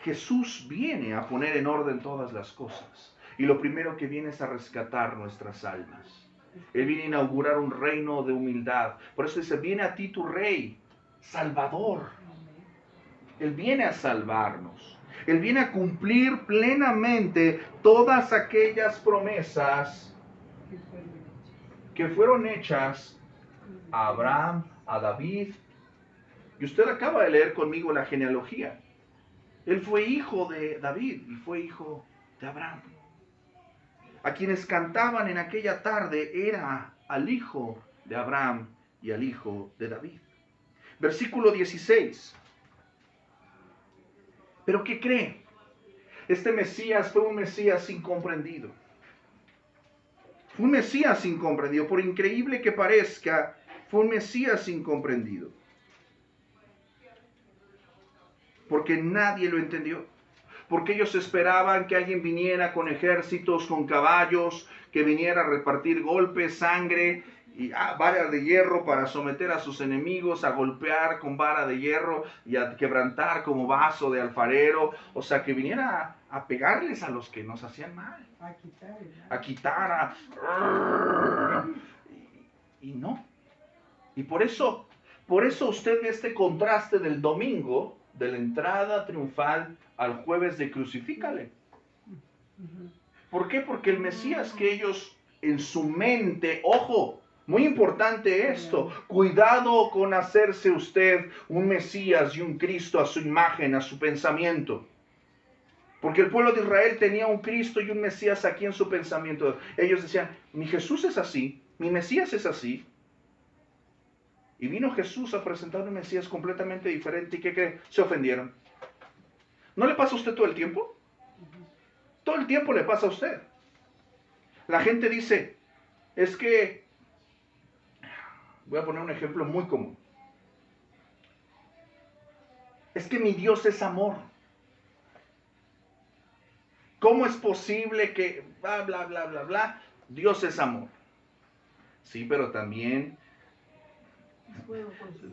Jesús viene a poner en orden todas las cosas. Y lo primero que viene es a rescatar nuestras almas. Él viene a inaugurar un reino de humildad. Por eso dice, viene a ti tu Rey, Salvador. Él viene a salvarnos. Él viene a cumplir plenamente todas aquellas promesas que fueron hechas a Abraham, a David. Y usted acaba de leer conmigo la genealogía. Él fue hijo de David y fue hijo de Abraham. A quienes cantaban en aquella tarde era al hijo de Abraham y al hijo de David. Versículo 16. ¿Pero qué cree? Este Mesías fue un Mesías incomprendido. Fue un Mesías incomprendido. Por increíble que parezca, fue un Mesías incomprendido. Porque nadie lo entendió. Porque ellos esperaban que alguien viniera con ejércitos, con caballos, que viniera a repartir golpes, sangre y varas de hierro para someter a sus enemigos, a golpear con vara de hierro y a quebrantar como vaso de alfarero. O sea, que viniera a pegarles a los que nos hacían mal. A quitar, y no. Y por eso usted ve este contraste del domingo, de la entrada triunfal al jueves de crucifícale. ¿Por qué? Porque el Mesías que ellos en su mente, ojo, muy importante esto, cuidado con hacerse usted un Mesías y un Cristo a su imagen, a su pensamiento. Porque el pueblo de Israel tenía un Cristo y un Mesías aquí en su pensamiento. Ellos decían, mi Jesús es así, mi Mesías es así. Y vino Jesús a presentar un Mesías completamente diferente. ¿Y qué cree? Se ofendieron. ¿No le pasa a usted todo el tiempo? Todo el tiempo le pasa a usted. La gente dice, es que, voy a poner un ejemplo muy común. Es que mi Dios es amor. ¿Cómo es posible que bla, bla, bla, bla, bla? Dios es amor. Sí, pero también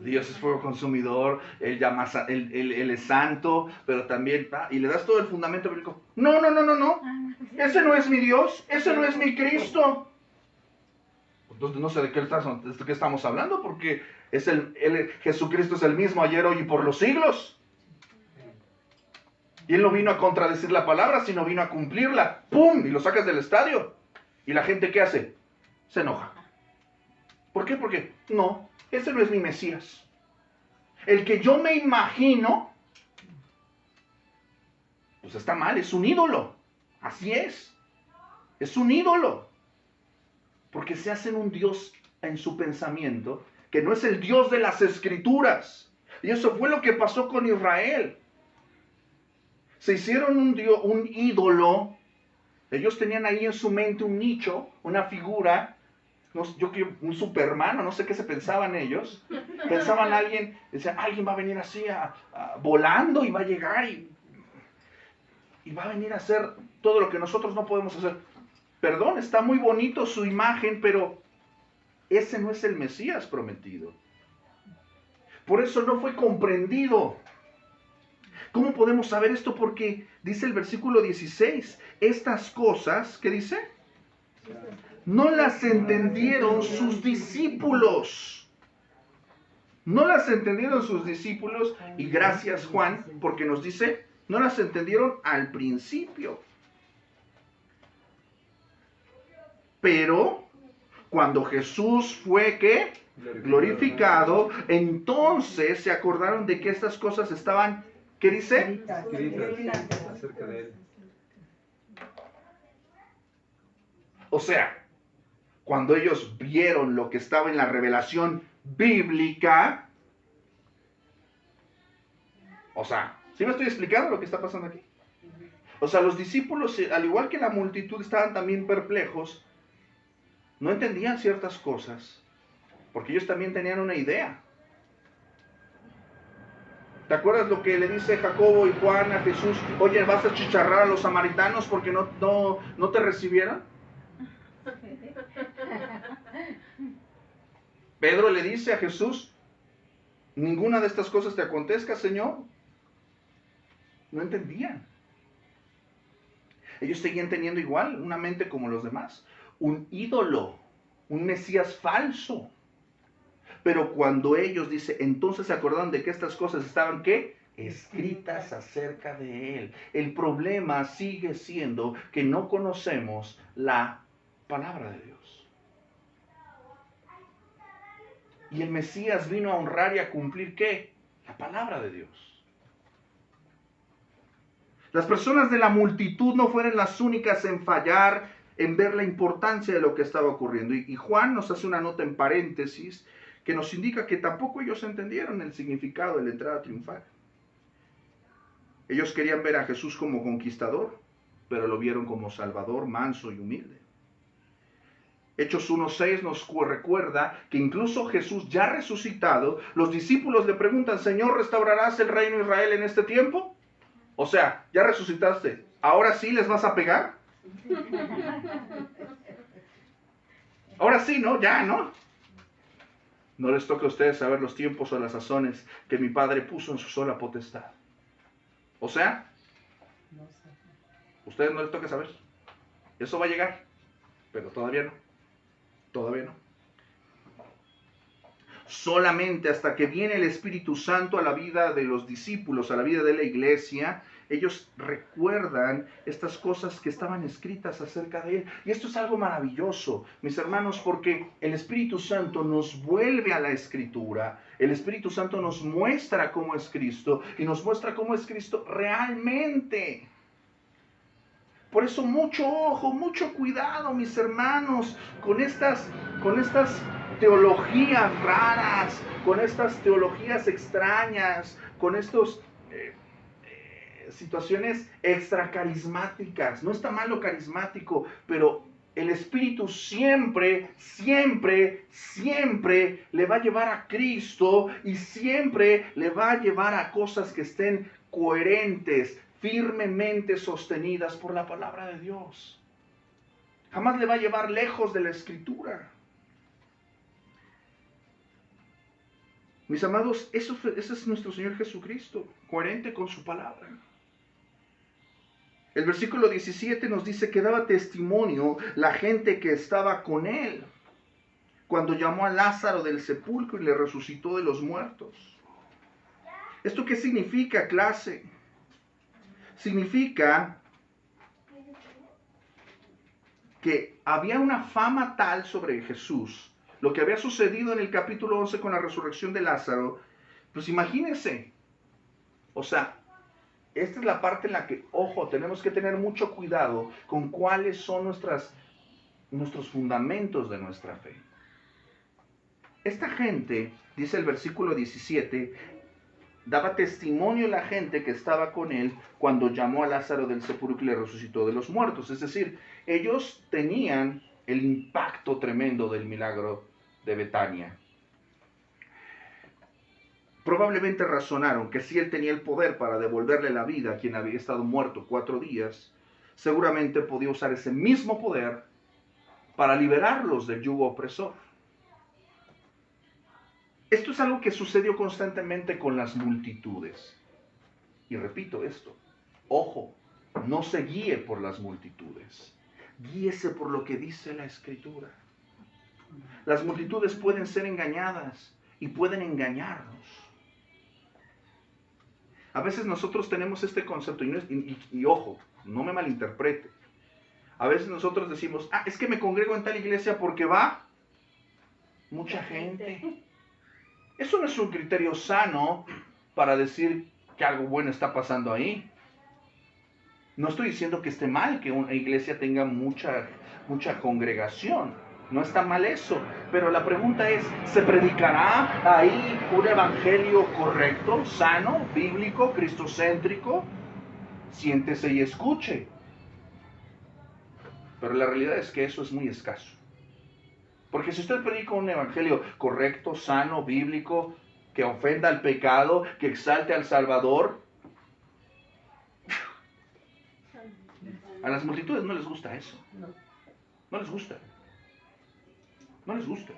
Dios es fuego consumidor, Él es santo, pero también, y le das todo el fundamento bíblico. No, ese no es mi Dios, ese no es mi Cristo. Entonces no sé de qué estamos hablando, porque Jesucristo es el mismo ayer, hoy y por los siglos. Y Él no vino a contradecir la palabra, sino vino a cumplirla. ¡Pum! Y lo sacas del estadio. ¿Y la gente qué hace? Se enoja. ¿Por qué? Porque no, ese no es mi Mesías. El que yo me imagino, pues está mal, es un ídolo. Así es. Es un ídolo. Porque se hacen un Dios en su pensamiento que no es el Dios de las Escrituras. Y eso fue lo que pasó con Israel. Se hicieron un ídolo. Ellos tenían ahí en su mente un nicho, una figura, un Superman, no sé qué se pensaban ellos. Pensaban alguien, decían, alguien va a venir así volando y va a llegar y va a venir a hacer todo lo que nosotros no podemos hacer. Perdón, está muy bonito su imagen, pero ese no es el Mesías prometido. Por eso no fue comprendido. ¿Cómo podemos saber esto? Porque dice el versículo 16, estas cosas, ¿qué dice? No las entendieron sus discípulos. No las entendieron sus discípulos, y gracias Juan, porque nos dice, no las entendieron al principio. Pero cuando Jesús fue, ¿qué? Glorificado, entonces se acordaron de que estas cosas estaban, ¿qué dice? Escritas acerca de él. O sea, cuando ellos vieron lo que estaba en la revelación bíblica, o sea, ¿sí me estoy explicando lo que está pasando aquí? O sea, los discípulos, al igual que la multitud, estaban también perplejos, no entendían ciertas cosas, porque ellos también tenían una idea. ¿Te acuerdas lo que le dice Jacobo y Juan a Jesús? Oye, ¿vas a chicharrar a los samaritanos porque no te recibieron? Pedro le dice a Jesús, ninguna de estas cosas te acontezca, Señor. No entendían. Ellos seguían teniendo igual una mente como los demás. Un ídolo, un Mesías falso. Pero cuando ellos, dice, entonces se acordaron de que estas cosas estaban, ¿qué? Escritas acerca de él. El problema sigue siendo que no conocemos la palabra de Dios. Y el Mesías vino a honrar y a cumplir, ¿qué? La palabra de Dios. Las personas de la multitud no fueron las únicas en fallar, en ver la importancia de lo que estaba ocurriendo. Y Juan nos hace una nota en paréntesis que nos indica que tampoco ellos entendieron el significado de la entrada triunfal. Ellos querían ver a Jesús como conquistador, pero lo vieron como salvador, manso y humilde. Hechos 1:6 nos recuerda que incluso Jesús ya resucitado, los discípulos le preguntan, Señor, ¿restaurarás el reino de Israel en este tiempo? O sea, ya resucitaste, ¿ahora sí les vas a pegar? Ahora sí, ¿no? Ya, ¿no? No les toca a ustedes saber los tiempos o las sazones que mi Padre puso en su sola potestad. O sea, ustedes no les toca saber. Eso va a llegar, pero todavía no. Todavía no. Solamente hasta que viene el Espíritu Santo a la vida de los discípulos, a la vida de la iglesia, ellos recuerdan estas cosas que estaban escritas acerca de él. Y esto es algo maravilloso, mis hermanos, porque el Espíritu Santo nos vuelve a la Escritura. El Espíritu Santo nos muestra cómo es Cristo y nos muestra cómo es Cristo realmente. Por eso mucho ojo, mucho cuidado, mis hermanos, con estas teologías raras, con estas teologías extrañas, con estas situaciones extracarismáticas. No está mal lo carismático, pero el Espíritu siempre, siempre, siempre le va a llevar a Cristo y siempre le va a llevar a cosas que estén coherentes, firmemente sostenidas por la palabra de Dios. Jamás le va a llevar lejos de la Escritura. Mis amados, ese es nuestro Señor Jesucristo, coherente con su palabra. El versículo 17 nos dice que daba testimonio la gente que estaba con él cuando llamó a Lázaro del sepulcro y le resucitó de los muertos. ¿Esto qué significa, clase? Significa que había una fama tal sobre Jesús, lo que había sucedido en el capítulo 11 con la resurrección de Lázaro, pues imagínense, o sea, esta es la parte en la que, ojo, tenemos que tener mucho cuidado con cuáles son nuestros fundamentos de nuestra fe. Esta gente, dice el versículo 17, daba testimonio a la gente que estaba con él cuando llamó a Lázaro del sepulcro y le resucitó de los muertos. Es decir, ellos tenían el impacto tremendo del milagro de Betania. Probablemente razonaron que si él tenía el poder para devolverle la vida a quien había estado muerto 4 días, seguramente podía usar ese mismo poder para liberarlos del yugo opresor. Esto es algo que sucedió constantemente con las multitudes. Y repito esto, ojo, no se guíe por las multitudes, guíese por lo que dice la Escritura. Las multitudes pueden ser engañadas y pueden engañarnos. A veces nosotros tenemos este concepto, y ojo, no me malinterprete. A veces nosotros decimos, es que me congrego en tal iglesia porque va mucha gente. Eso no es un criterio sano para decir que algo bueno está pasando ahí. No estoy diciendo que esté mal que una iglesia tenga mucha congregación. No está mal eso. Pero la pregunta es, ¿se predicará ahí un evangelio correcto, sano, bíblico, cristocéntrico? Siéntese y escuche. Pero la realidad es que eso es muy escaso. Porque si usted predica un evangelio correcto, sano, bíblico, que ofenda al pecado, que exalte al Salvador, a las multitudes no les gusta eso. No les gusta. No les gusta.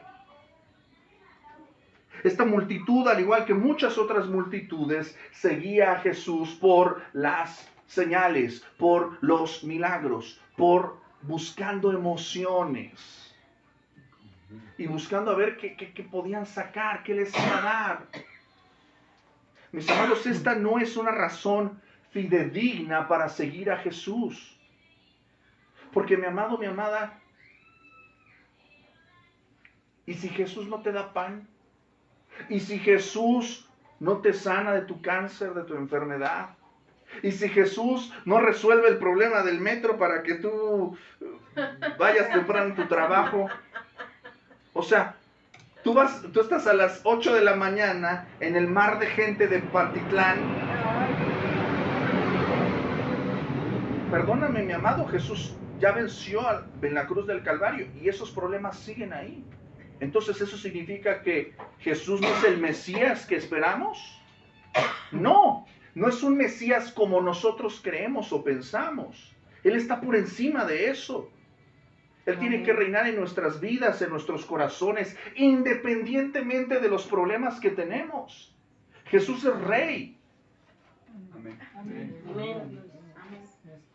Esta multitud, al igual que muchas otras multitudes, seguía a Jesús por las señales, por los milagros, por buscando emociones. Y buscando a ver qué podían sacar, qué les iba a dar. Mis amados, esta no es una razón fidedigna para seguir a Jesús. Porque mi amado, mi amada, ¿y si Jesús no te da pan? ¿Y si Jesús no te sana de tu cáncer, de tu enfermedad? ¿Y si Jesús no resuelve el problema del metro para que tú vayas temprano en tu trabajo? O sea, tú estás a las 8 de la mañana en el mar de gente de Patitlán. Perdóname, mi amado, Jesús ya venció en la cruz del Calvario y esos problemas siguen ahí. Entonces, ¿eso significa que Jesús no es el Mesías que esperamos? No, no es un Mesías como nosotros creemos o pensamos. Él está por encima de eso. Él tiene que reinar en nuestras vidas, en nuestros corazones, independientemente de los problemas que tenemos. Jesús es Rey. Amén. Amén.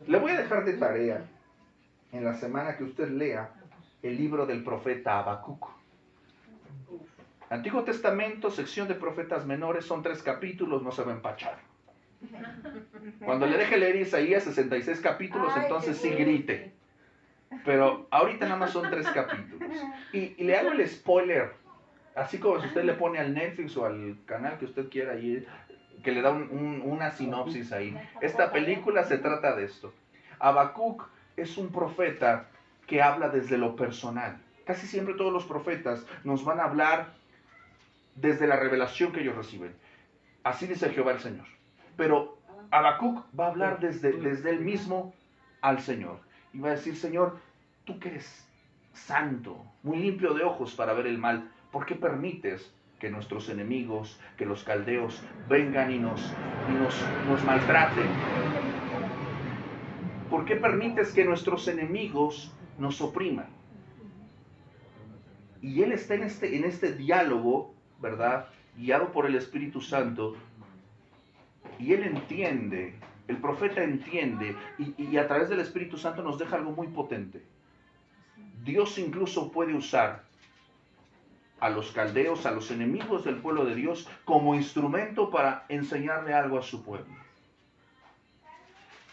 Le voy a dejar de tarea en la semana que usted lea el libro del profeta Habacuc. Antiguo Testamento, sección de profetas menores, son 3 capítulos, no se va a empachar. Cuando le deje leer Isaías 66 capítulos, entonces sí grite. Pero ahorita nada más son 3 capítulos. Y le hago el spoiler, así como si usted le pone al Netflix o al canal que usted quiera ir, que le da una sinopsis ahí. Esta película se trata de esto. Habacuc es un profeta que habla desde lo personal. Casi siempre todos los profetas nos van a hablar desde la revelación que ellos reciben. Así dice Jehová el Señor. Pero Habacuc va a hablar desde él mismo al Señor. Y va a decir, Señor, tú que eres santo, muy limpio de ojos para ver el mal, ¿por qué permites que nuestros enemigos, que los caldeos vengan y nos maltraten? ¿Por qué permites que nuestros enemigos nos opriman? Y él está en este diálogo, ¿verdad? Guiado por el Espíritu Santo. Y él entiende, el profeta entiende, y a través del Espíritu Santo nos deja algo muy potente. Dios incluso puede usar a los caldeos, a los enemigos del pueblo de Dios, como instrumento para enseñarle algo a su pueblo.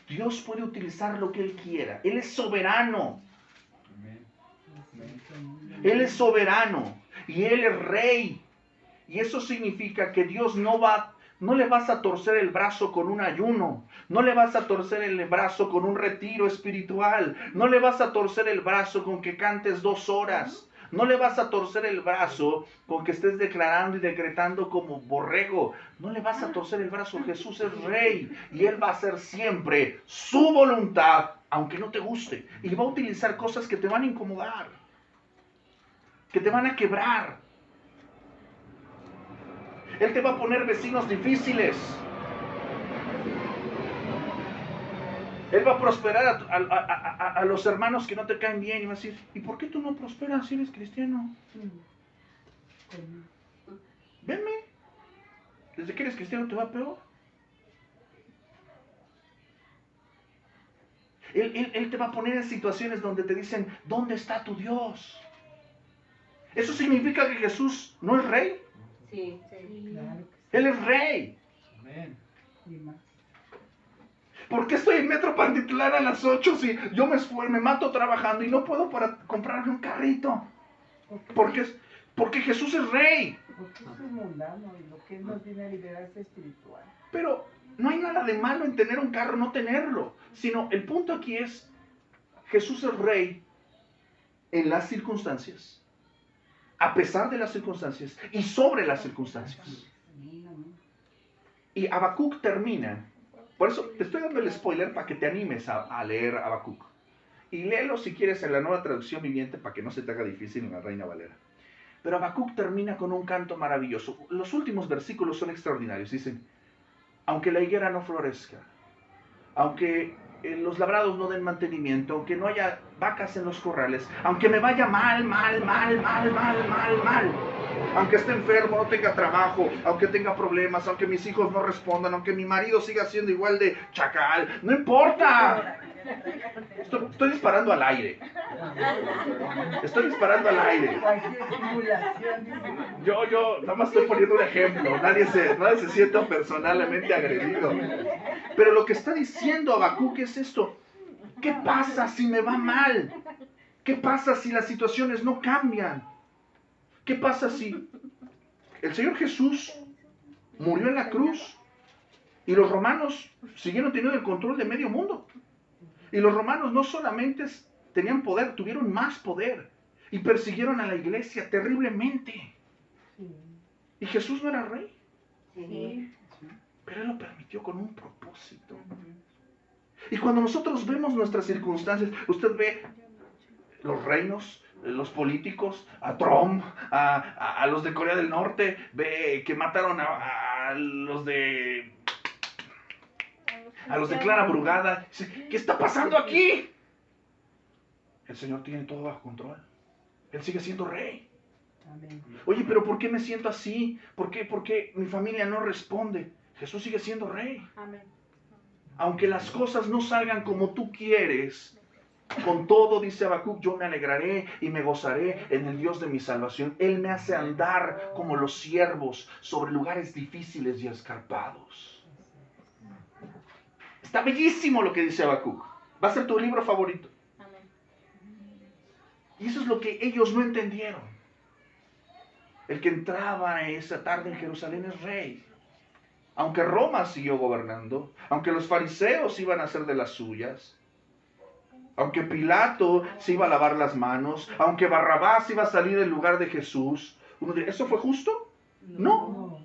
Dios puede utilizar lo que Él quiera. Él es soberano. Él es soberano. y Él es rey. Y eso significa que Dios no le vas a torcer el brazo con un ayuno, no le vas a torcer el brazo con un retiro espiritual, no le vas a torcer el brazo con que cantes 2 horas, no le vas a torcer el brazo con que estés declarando y decretando como borrego, no le vas a torcer el brazo. Jesús es rey y Él va a hacer siempre su voluntad, aunque no te guste, y va a utilizar cosas que te van a incomodar, que te van a quebrar. Él te va a poner vecinos difíciles. Él va a prosperar a los hermanos que no te caen bien y va a decir, ¿y por qué tú no prosperas si eres cristiano? Venme. Desde que eres cristiano te va peor. Él te va a poner en situaciones donde te dicen, ¿dónde está tu Dios? ¿Eso significa que Jesús no es rey? Sí. Claro. Él es rey. Amén. ¿Por qué estoy en Metro Pantitlán a las 8 si yo me mato trabajando y no puedo para comprarme un carrito? Porque Jesús es rey. Porque eso es mundano y lo que Él nos viene a liberar es espiritual. Pero no hay nada de malo en tener un carro o no tenerlo. Sino el punto aquí es, Jesús es rey en las circunstancias, a pesar de las circunstancias y sobre las circunstancias. Y Habacuc termina. Por eso te estoy dando el spoiler para que te animes a leer Habacuc. Y léelo si quieres en la Nueva Traducción Viviente para que no se te haga difícil en la Reina Valera. Pero Habacuc termina con un canto maravilloso. Los últimos versículos son extraordinarios. Dicen, aunque la higuera no florezca, aunque los labrados no den mantenimiento, aunque no haya vacas en los corrales, aunque me vaya mal, aunque esté enfermo, no tenga trabajo, aunque tenga problemas, aunque mis hijos no respondan, aunque mi marido siga siendo igual de chacal, no importa. Estoy disparando al aire. Cualquier estimulación. Yo nada más estoy poniendo un ejemplo. Nadie se sienta personalmente agredido. Pero lo que está diciendo Habacuc es esto. ¿Qué pasa si me va mal? ¿Qué pasa si las situaciones no cambian? ¿Qué pasa si el Señor Jesús murió en la cruz y los romanos siguieron teniendo el control de medio mundo? Y los romanos no solamente tenían poder, tuvieron más poder y persiguieron a la iglesia terriblemente. ¿Y Jesús no era rey? Sí. Pero Él lo permitió con un propósito. Y cuando nosotros vemos nuestras circunstancias, usted ve los reinos, los políticos, a Trump, a los de Corea del Norte, ve que mataron a los de Clara Brugada. Dice, ¿qué está pasando aquí? El Señor tiene todo bajo control. Él sigue siendo rey. Amén. Oye, pero ¿por qué me siento así? ¿Por qué mi familia no responde? Jesús sigue siendo rey. Amén. Aunque las cosas no salgan como tú quieres, con todo, dice Habacuc, yo me alegraré y me gozaré en el Dios de mi salvación. Él me hace andar como los ciervos sobre lugares difíciles y escarpados. Está bellísimo lo que dice Habacuc. Va a ser tu libro favorito. Amén. Y eso es lo que ellos no entendieron. El que entraba esa tarde en Jerusalén es rey. Aunque Roma siguió gobernando, aunque los fariseos iban a hacer de las suyas, aunque Pilato se iba a lavar las manos, aunque Barrabás iba a salir del lugar de Jesús, uno diría, ¿eso fue justo? No.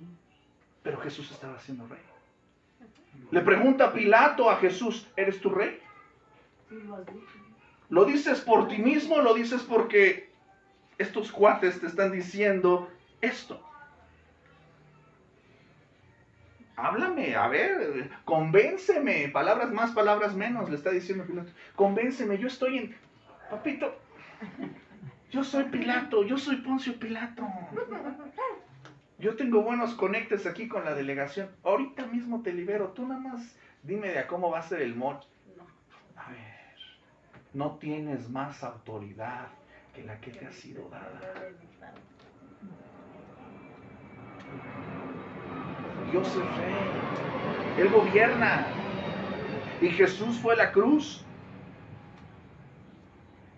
Pero Jesús estaba siendo rey. Le pregunta Pilato a Jesús, ¿eres tu rey? ¿Lo dices por ti mismo o lo dices porque estos cuates te están diciendo esto? Háblame, a ver, convénceme, palabras más, palabras menos, le está diciendo Pilato. Convénceme, yo estoy en... Papito, yo soy Pilato, yo soy Poncio Pilato. Yo tengo buenos conectes aquí con la delegación. Ahorita mismo te libero, tú nada más dime de a cómo va a ser el moch. A ver, no tienes más autoridad que la que te ha sido dada. Dios es rey, Él gobierna. Y Jesús fue a la cruz.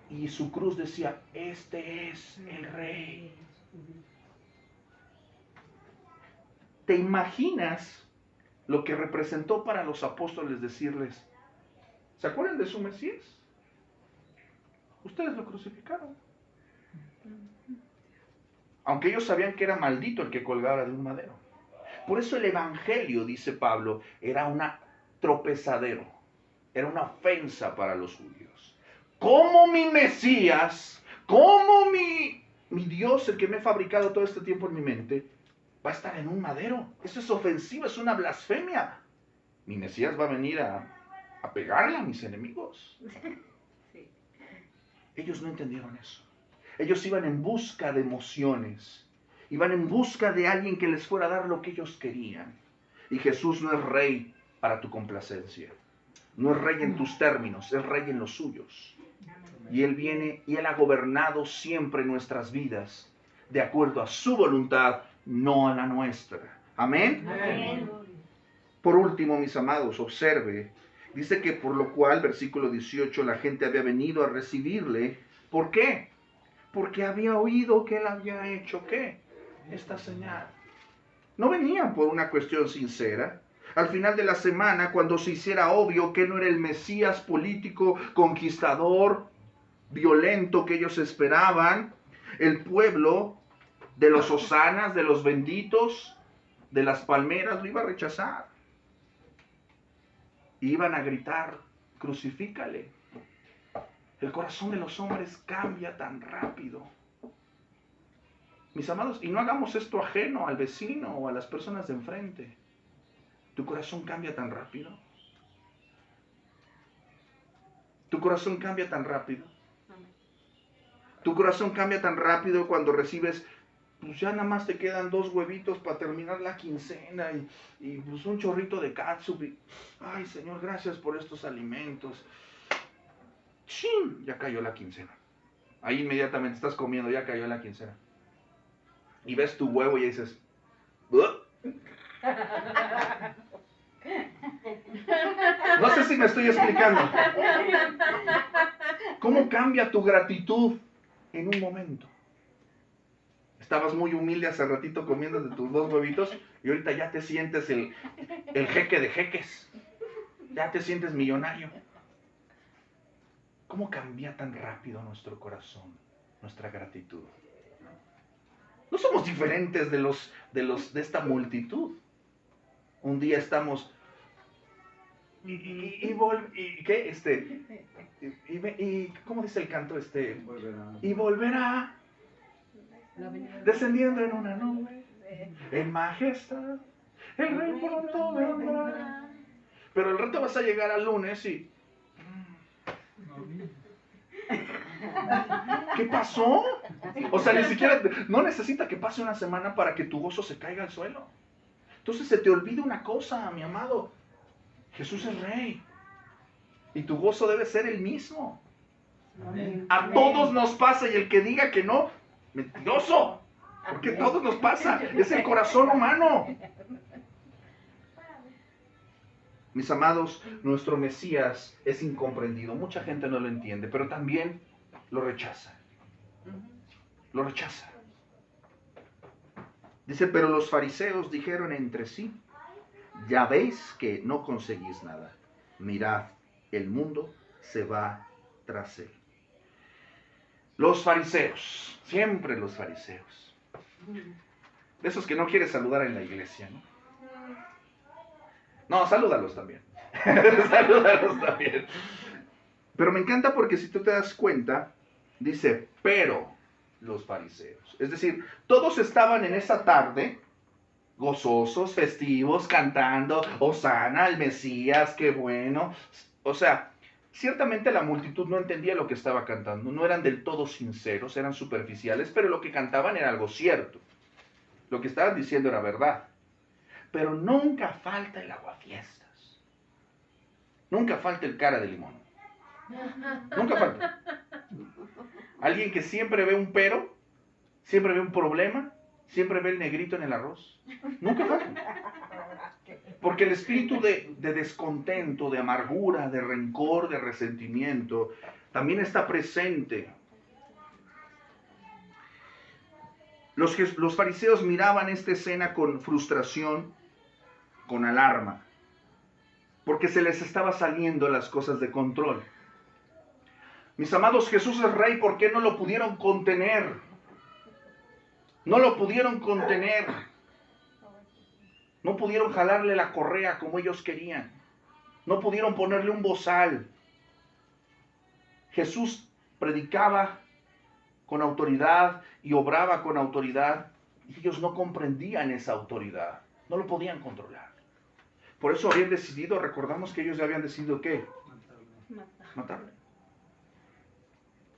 Y su cruz decía, este es el rey. judíos. ¿Te imaginas lo que representó para los apóstoles decirles, ¿se acuerdan de su Mesías? Ustedes lo crucificaron. Aunque ellos sabían que era maldito el que colgara de un madero. Por eso el evangelio, dice Pablo, era un tropezadero, era una ofensa para los judíos. ¿Cómo mi Mesías, cómo mi Dios, el que me ha fabricado todo este tiempo en mi mente, va a estar en un madero? Eso es ofensivo, es una blasfemia. Mi Mesías va a venir a pegarle a mis enemigos. Sí. Ellos no entendieron eso. Ellos iban en busca de emociones. Iban en busca de alguien que les fuera a dar lo que ellos querían. Y Jesús no es rey para tu complacencia. No es rey en tus términos, es rey en los suyos. Y Él viene y Él ha gobernado siempre nuestras vidas de acuerdo a su voluntad, no a la nuestra. Amén. Amén. Por último, mis amados, observe. Dice que por lo cual, versículo 18, la gente había venido a recibirle. ¿Por qué? Porque había oído que Él había hecho, ¿qué? Esta señal. No venían por una cuestión sincera. Al final de la semana, cuando se hiciera obvio que no era el Mesías político, conquistador, violento que ellos esperaban, el pueblo de los hosanas, de los benditos, de las palmeras, lo iba a rechazar. Iban a gritar, crucifícale. El corazón de los hombres cambia tan rápido. Mis amados, y no hagamos esto ajeno al vecino o a las personas de enfrente. ¿Tu corazón cambia tan rápido? ¿Tu corazón cambia tan rápido? Tu corazón cambia tan rápido cuando recibes, pues ya nada más te quedan 2 huevitos para terminar la quincena y pues un chorrito de catsup. Ay, Señor, gracias por estos alimentos. ¡Chin! Ya cayó la quincena. Ahí inmediatamente estás comiendo, ya cayó la quincena. Y ves tu huevo y dices, "Ugh". No sé si me estoy explicando. ¿Cómo cambia tu gratitud en un momento? Estabas muy humilde hace ratito comiendo de tus 2 huevitos y ahorita ya te sientes el jeque de jeques. Ya te sientes millonario. ¿Cómo cambia tan rápido nuestro corazón, nuestra gratitud? No somos diferentes de esta multitud. Un día estamos ¿cómo dice el canto? Y volverá descendiendo en una nube en majestad, el rey pronto vendrá. Pero el rato vas a llegar al lunes y ¿qué pasó? O sea, ni siquiera, no necesita que pase una semana para que tu gozo se caiga al suelo. Entonces se te olvida una cosa, mi amado. Jesús es rey. Y tu gozo debe ser el mismo. Amén. A todos nos pasa y el que diga que no, mentiroso. Porque a todos nos pasa. Es el corazón humano. Mis amados, nuestro Mesías es incomprendido. Mucha gente no lo entiende, pero también lo rechaza. Lo rechaza. Dice, pero los fariseos dijeron entre sí, ya veis que no conseguís nada. Mirad, el mundo se va tras él. Los fariseos, siempre los fariseos. De esos que no quieres saludar en la iglesia, ¿no? No, salúdalos también. Salúdalos también. Pero me encanta porque si tú te das cuenta, dice, pero los fariseos. Es decir, todos estaban en esa tarde gozosos, festivos, cantando, Hosana, el Mesías, qué bueno. O sea, ciertamente la multitud no entendía lo que estaba cantando, no eran del todo sinceros, eran superficiales, pero lo que cantaban era algo cierto. Lo que estaban diciendo era verdad. Pero nunca falta el aguafiestas. Nunca falta el cara de limón. Nunca falta. Alguien que siempre ve un pero, siempre ve un problema, siempre ve el negrito en el arroz. Nunca falta. Porque el espíritu de descontento, de amargura, de rencor, de resentimiento, también está presente. Los fariseos miraban esta escena con frustración, con alarma, porque se les estaba saliendo las cosas de control. Mis amados, Jesús es rey, ¿por qué no lo pudieron contener? No lo pudieron contener. No pudieron jalarle la correa como ellos querían. No pudieron ponerle un bozal. Jesús predicaba con autoridad y obraba con autoridad, y ellos no comprendían esa autoridad. No lo podían controlar. Por eso habían decidido, recordamos que ellos ya habían decidido ¿qué? Matarle.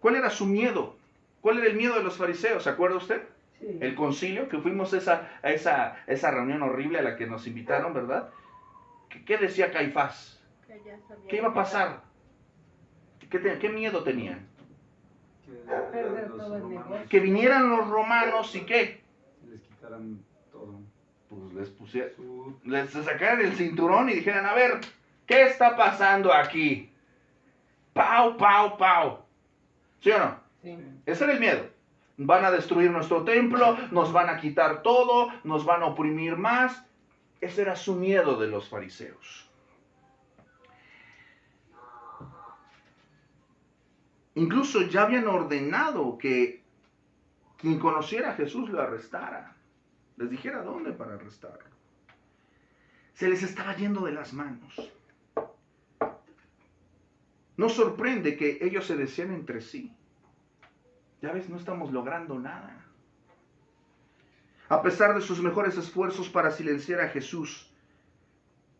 ¿Cuál era su miedo? ¿Cuál era el miedo de los fariseos? ¿Se acuerda usted? Sí. El concilio, que fuimos a esa reunión horrible a la que nos invitaron, ¿verdad? ¿Qué decía Caifás? ¿Qué iba a pasar? ¿Qué miedo tenían? Perder todo el negocio. Que vinieran los romanos y ¿qué? Les quitaran todo. Pues les sacaran el cinturón y dijeran, a ver, ¿qué está pasando aquí? Pau, pau, pau. ¿Sí o no? Sí. Ese era el miedo. Van a destruir nuestro templo, nos van a quitar todo, nos van a oprimir más. Ese era su miedo de los fariseos. Incluso ya habían ordenado que quien conociera a Jesús lo arrestara. Les dijera dónde para arrestarlo. Se les estaba yendo de las manos. No sorprende que ellos se decían entre sí. Ya ves, no estamos logrando nada. A pesar de sus mejores esfuerzos para silenciar a Jesús,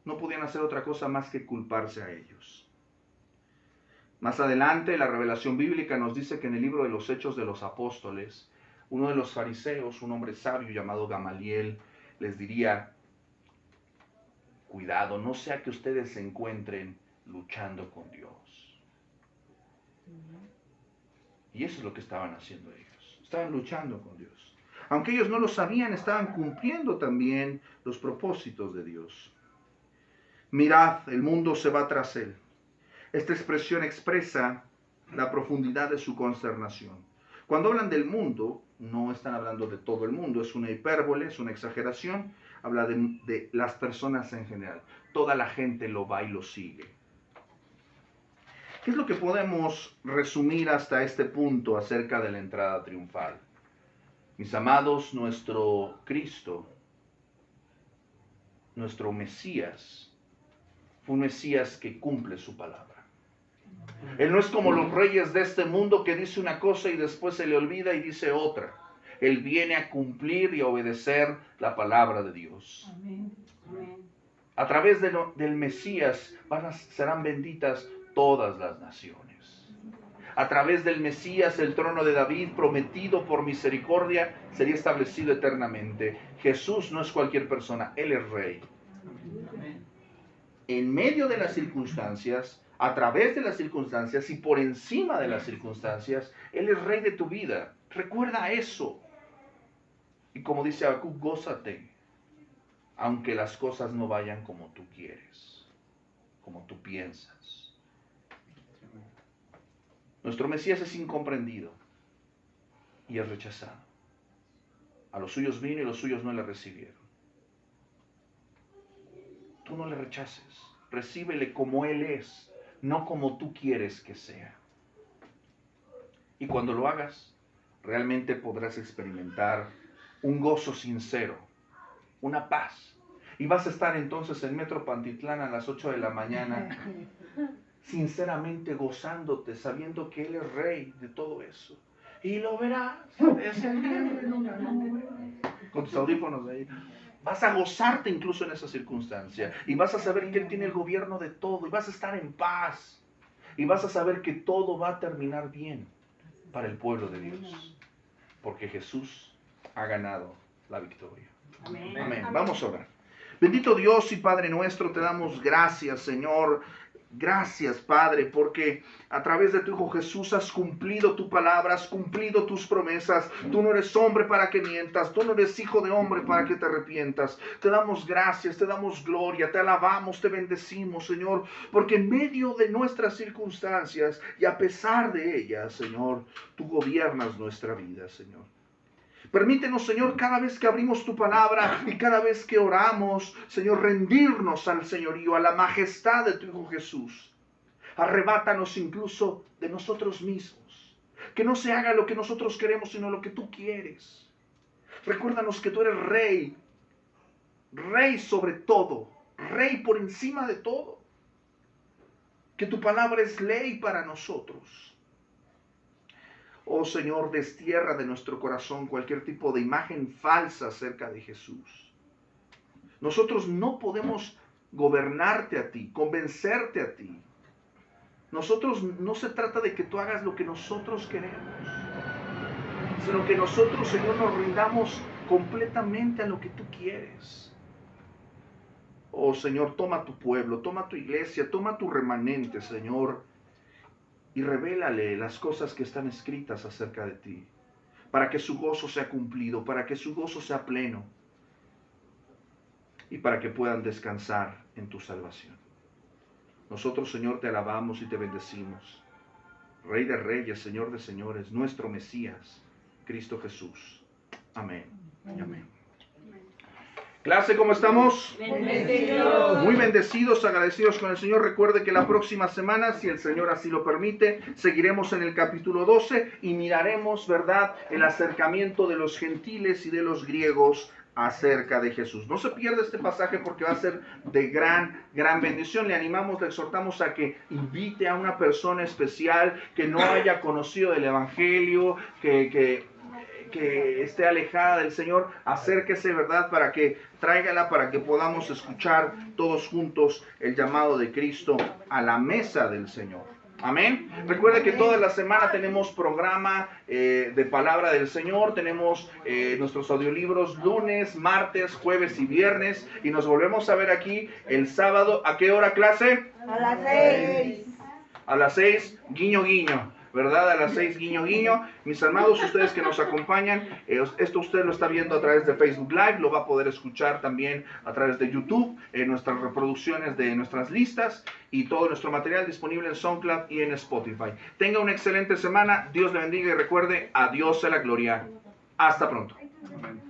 no podían hacer otra cosa más que culparse a ellos. Más adelante, la revelación bíblica nos dice que en el libro de los Hechos de los Apóstoles, uno de los fariseos, un hombre sabio llamado Gamaliel, les diría, cuidado, no sea que ustedes se encuentren luchando con Dios. Y eso es lo que estaban haciendo ellos. Estaban luchando con Dios. Aunque ellos no lo sabían, estaban cumpliendo también los propósitos de Dios. Mirad, el mundo se va tras él. Esta expresión expresa la profundidad de su consternación. Cuando hablan del mundo, no están hablando de todo el mundo, es una hipérbole, es una exageración, habla de las personas en general. Toda la gente lo va y lo sigue. ¿Qué es lo que podemos resumir hasta este punto acerca de la entrada triunfal? Mis amados, nuestro Cristo, nuestro Mesías, fue un Mesías que cumple su palabra. Él no es como los reyes de este mundo que dice una cosa y después se le olvida y dice otra. Él viene a cumplir y a obedecer la palabra de Dios. Amén. A través del Mesías serán benditas todas las naciones. A través del Mesías, el trono de David, prometido por misericordia, sería establecido eternamente. Jesús no es cualquier persona, Él es Rey. En medio de las circunstancias, a través de las circunstancias y por encima de las circunstancias, Él es Rey de tu vida. Recuerda eso. Y como dice Habacuc, gózate, aunque las cosas no vayan como tú quieres, como tú piensas. Nuestro Mesías es incomprendido y es rechazado. A los suyos vino y los suyos no le recibieron. Tú no le rechaces, recíbele como Él es, no como tú quieres que sea. Y cuando lo hagas, realmente podrás experimentar un gozo sincero, una paz. Y vas a estar entonces en Metro Pantitlán a las 8 de la mañana, sinceramente gozándote, sabiendo que Él es Rey de todo eso. Y lo verás, es el día en una nube, con tus audífonos ahí. Vas a gozarte incluso en esa circunstancia. Y vas a saber que Él tiene el gobierno de todo. Y vas a estar en paz. Y vas a saber que todo va a terminar bien para el pueblo de Dios. Porque Jesús ha ganado la victoria. Amén. Amén. Vamos a orar. Bendito Dios y Padre nuestro, te damos gracias, Señor. Gracias, Padre, porque a través de tu Hijo Jesús has cumplido tu palabra, has cumplido tus promesas. Tú no eres hombre para que mientas, tú no eres hijo de hombre para que te arrepientas. Te damos gracias, te damos gloria, te alabamos, te bendecimos, Señor, porque en medio de nuestras circunstancias y a pesar de ellas, Señor, tú gobiernas nuestra vida, Señor. Permítenos, Señor, cada vez que abrimos tu palabra y cada vez que oramos, Señor, rendirnos al señorío, a la majestad de tu Hijo Jesús. Arrebátanos incluso de nosotros mismos. Que no se haga lo que nosotros queremos, sino lo que tú quieres. Recuérdanos que tú eres Rey. Rey sobre todo. Rey por encima de todo. Que tu palabra es ley para nosotros. Oh Señor, destierra de nuestro corazón cualquier tipo de imagen falsa acerca de Jesús. Nosotros no podemos gobernarte a ti, convencerte a ti. Nosotros no se trata de que tú hagas lo que nosotros queremos, sino que nosotros, Señor, nos rindamos completamente a lo que tú quieres. Oh Señor, toma tu pueblo, toma tu iglesia, toma tu remanente, Señor, y revélale las cosas que están escritas acerca de ti, para que su gozo sea cumplido, para que su gozo sea pleno, y para que puedan descansar en tu salvación. Nosotros, Señor, te alabamos y te bendecimos. Rey de reyes, Señor de señores, nuestro Mesías, Cristo Jesús. Amén y amén. Clase, ¿cómo estamos? Bendecidos. Muy bendecidos, agradecidos con el Señor. Recuerde que la próxima semana, si el Señor así lo permite, seguiremos en el capítulo 12 y miraremos, ¿verdad?, el acercamiento de los gentiles y de los griegos acerca de Jesús. No se pierda este pasaje porque va a ser de gran bendición. Le animamos, le exhortamos a que invite a una persona especial que no haya conocido el Evangelio, que esté alejada del Señor. Acérquese, ¿verdad?, para que tráigala, para que podamos escuchar todos juntos el llamado de Cristo a la mesa del Señor. Amén. Recuerde que toda la semana tenemos programa de palabra del Señor. Tenemos nuestros audiolibros lunes, martes, jueves y viernes. Y nos volvemos a ver aquí el sábado. ¿A qué hora, clase? A las 6. A las 6, guiño, guiño. ¿Verdad? A las 6, guiño, guiño. Mis amados, ustedes que nos acompañan, esto usted lo está viendo a través de Facebook Live, lo va a poder escuchar también a través de YouTube, nuestras reproducciones de nuestras listas y todo nuestro material disponible en SoundCloud y en Spotify. Tenga una excelente semana, Dios le bendiga y recuerde, a Dios sea la gloria. Hasta pronto. Amén.